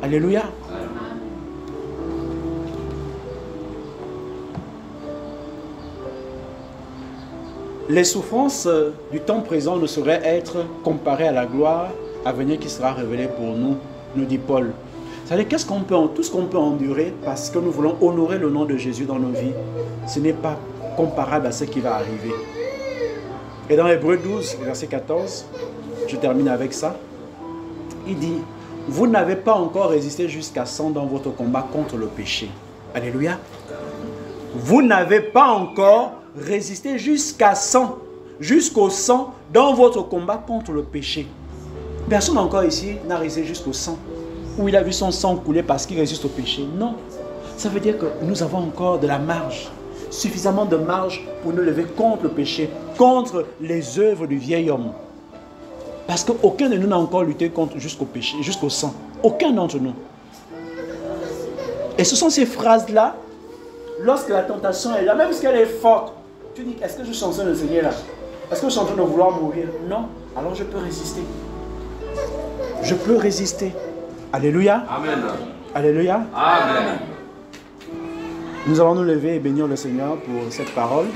Alléluia. Les souffrances du temps présent ne sauraient être comparées à la gloire à venir qui sera révélée pour nous, nous dit Paul. C'est-à-dire tout ce qu'on peut endurer parce que nous voulons honorer le nom de Jésus dans nos vies, ce n'est pas comparable à ce qui va arriver. Et dans Hébreux 12, verset 14, je termine avec ça, il dit, vous n'avez pas encore résisté jusqu'à 100 dans votre combat contre le péché. Alléluia. Vous n'avez pas encore résisté jusqu'à 100, jusqu'au 100 dans votre combat contre le péché. Personne encore ici n'a résisté jusqu'au 100, où il a vu son sang couler parce qu'il résiste au péché. Non. Ça veut dire que nous avons encore de la marge, suffisamment de marge pour nous lever contre le péché, contre les œuvres du vieil homme. Parce qu'aucun de nous n'a encore lutté contre jusqu'au péché, jusqu'au sang. Aucun d'entre nous. Et ce sont ces phrases-là, lorsque la tentation est là, même si elle est forte, tu dis, est-ce que je suis en train de saigner là? Est-ce que je suis en train de vouloir mourir? Non. Alors je peux résister. Je peux résister. Alléluia. Amen. Alléluia. Amen. Nous allons nous lever et bénir le Seigneur pour cette parole.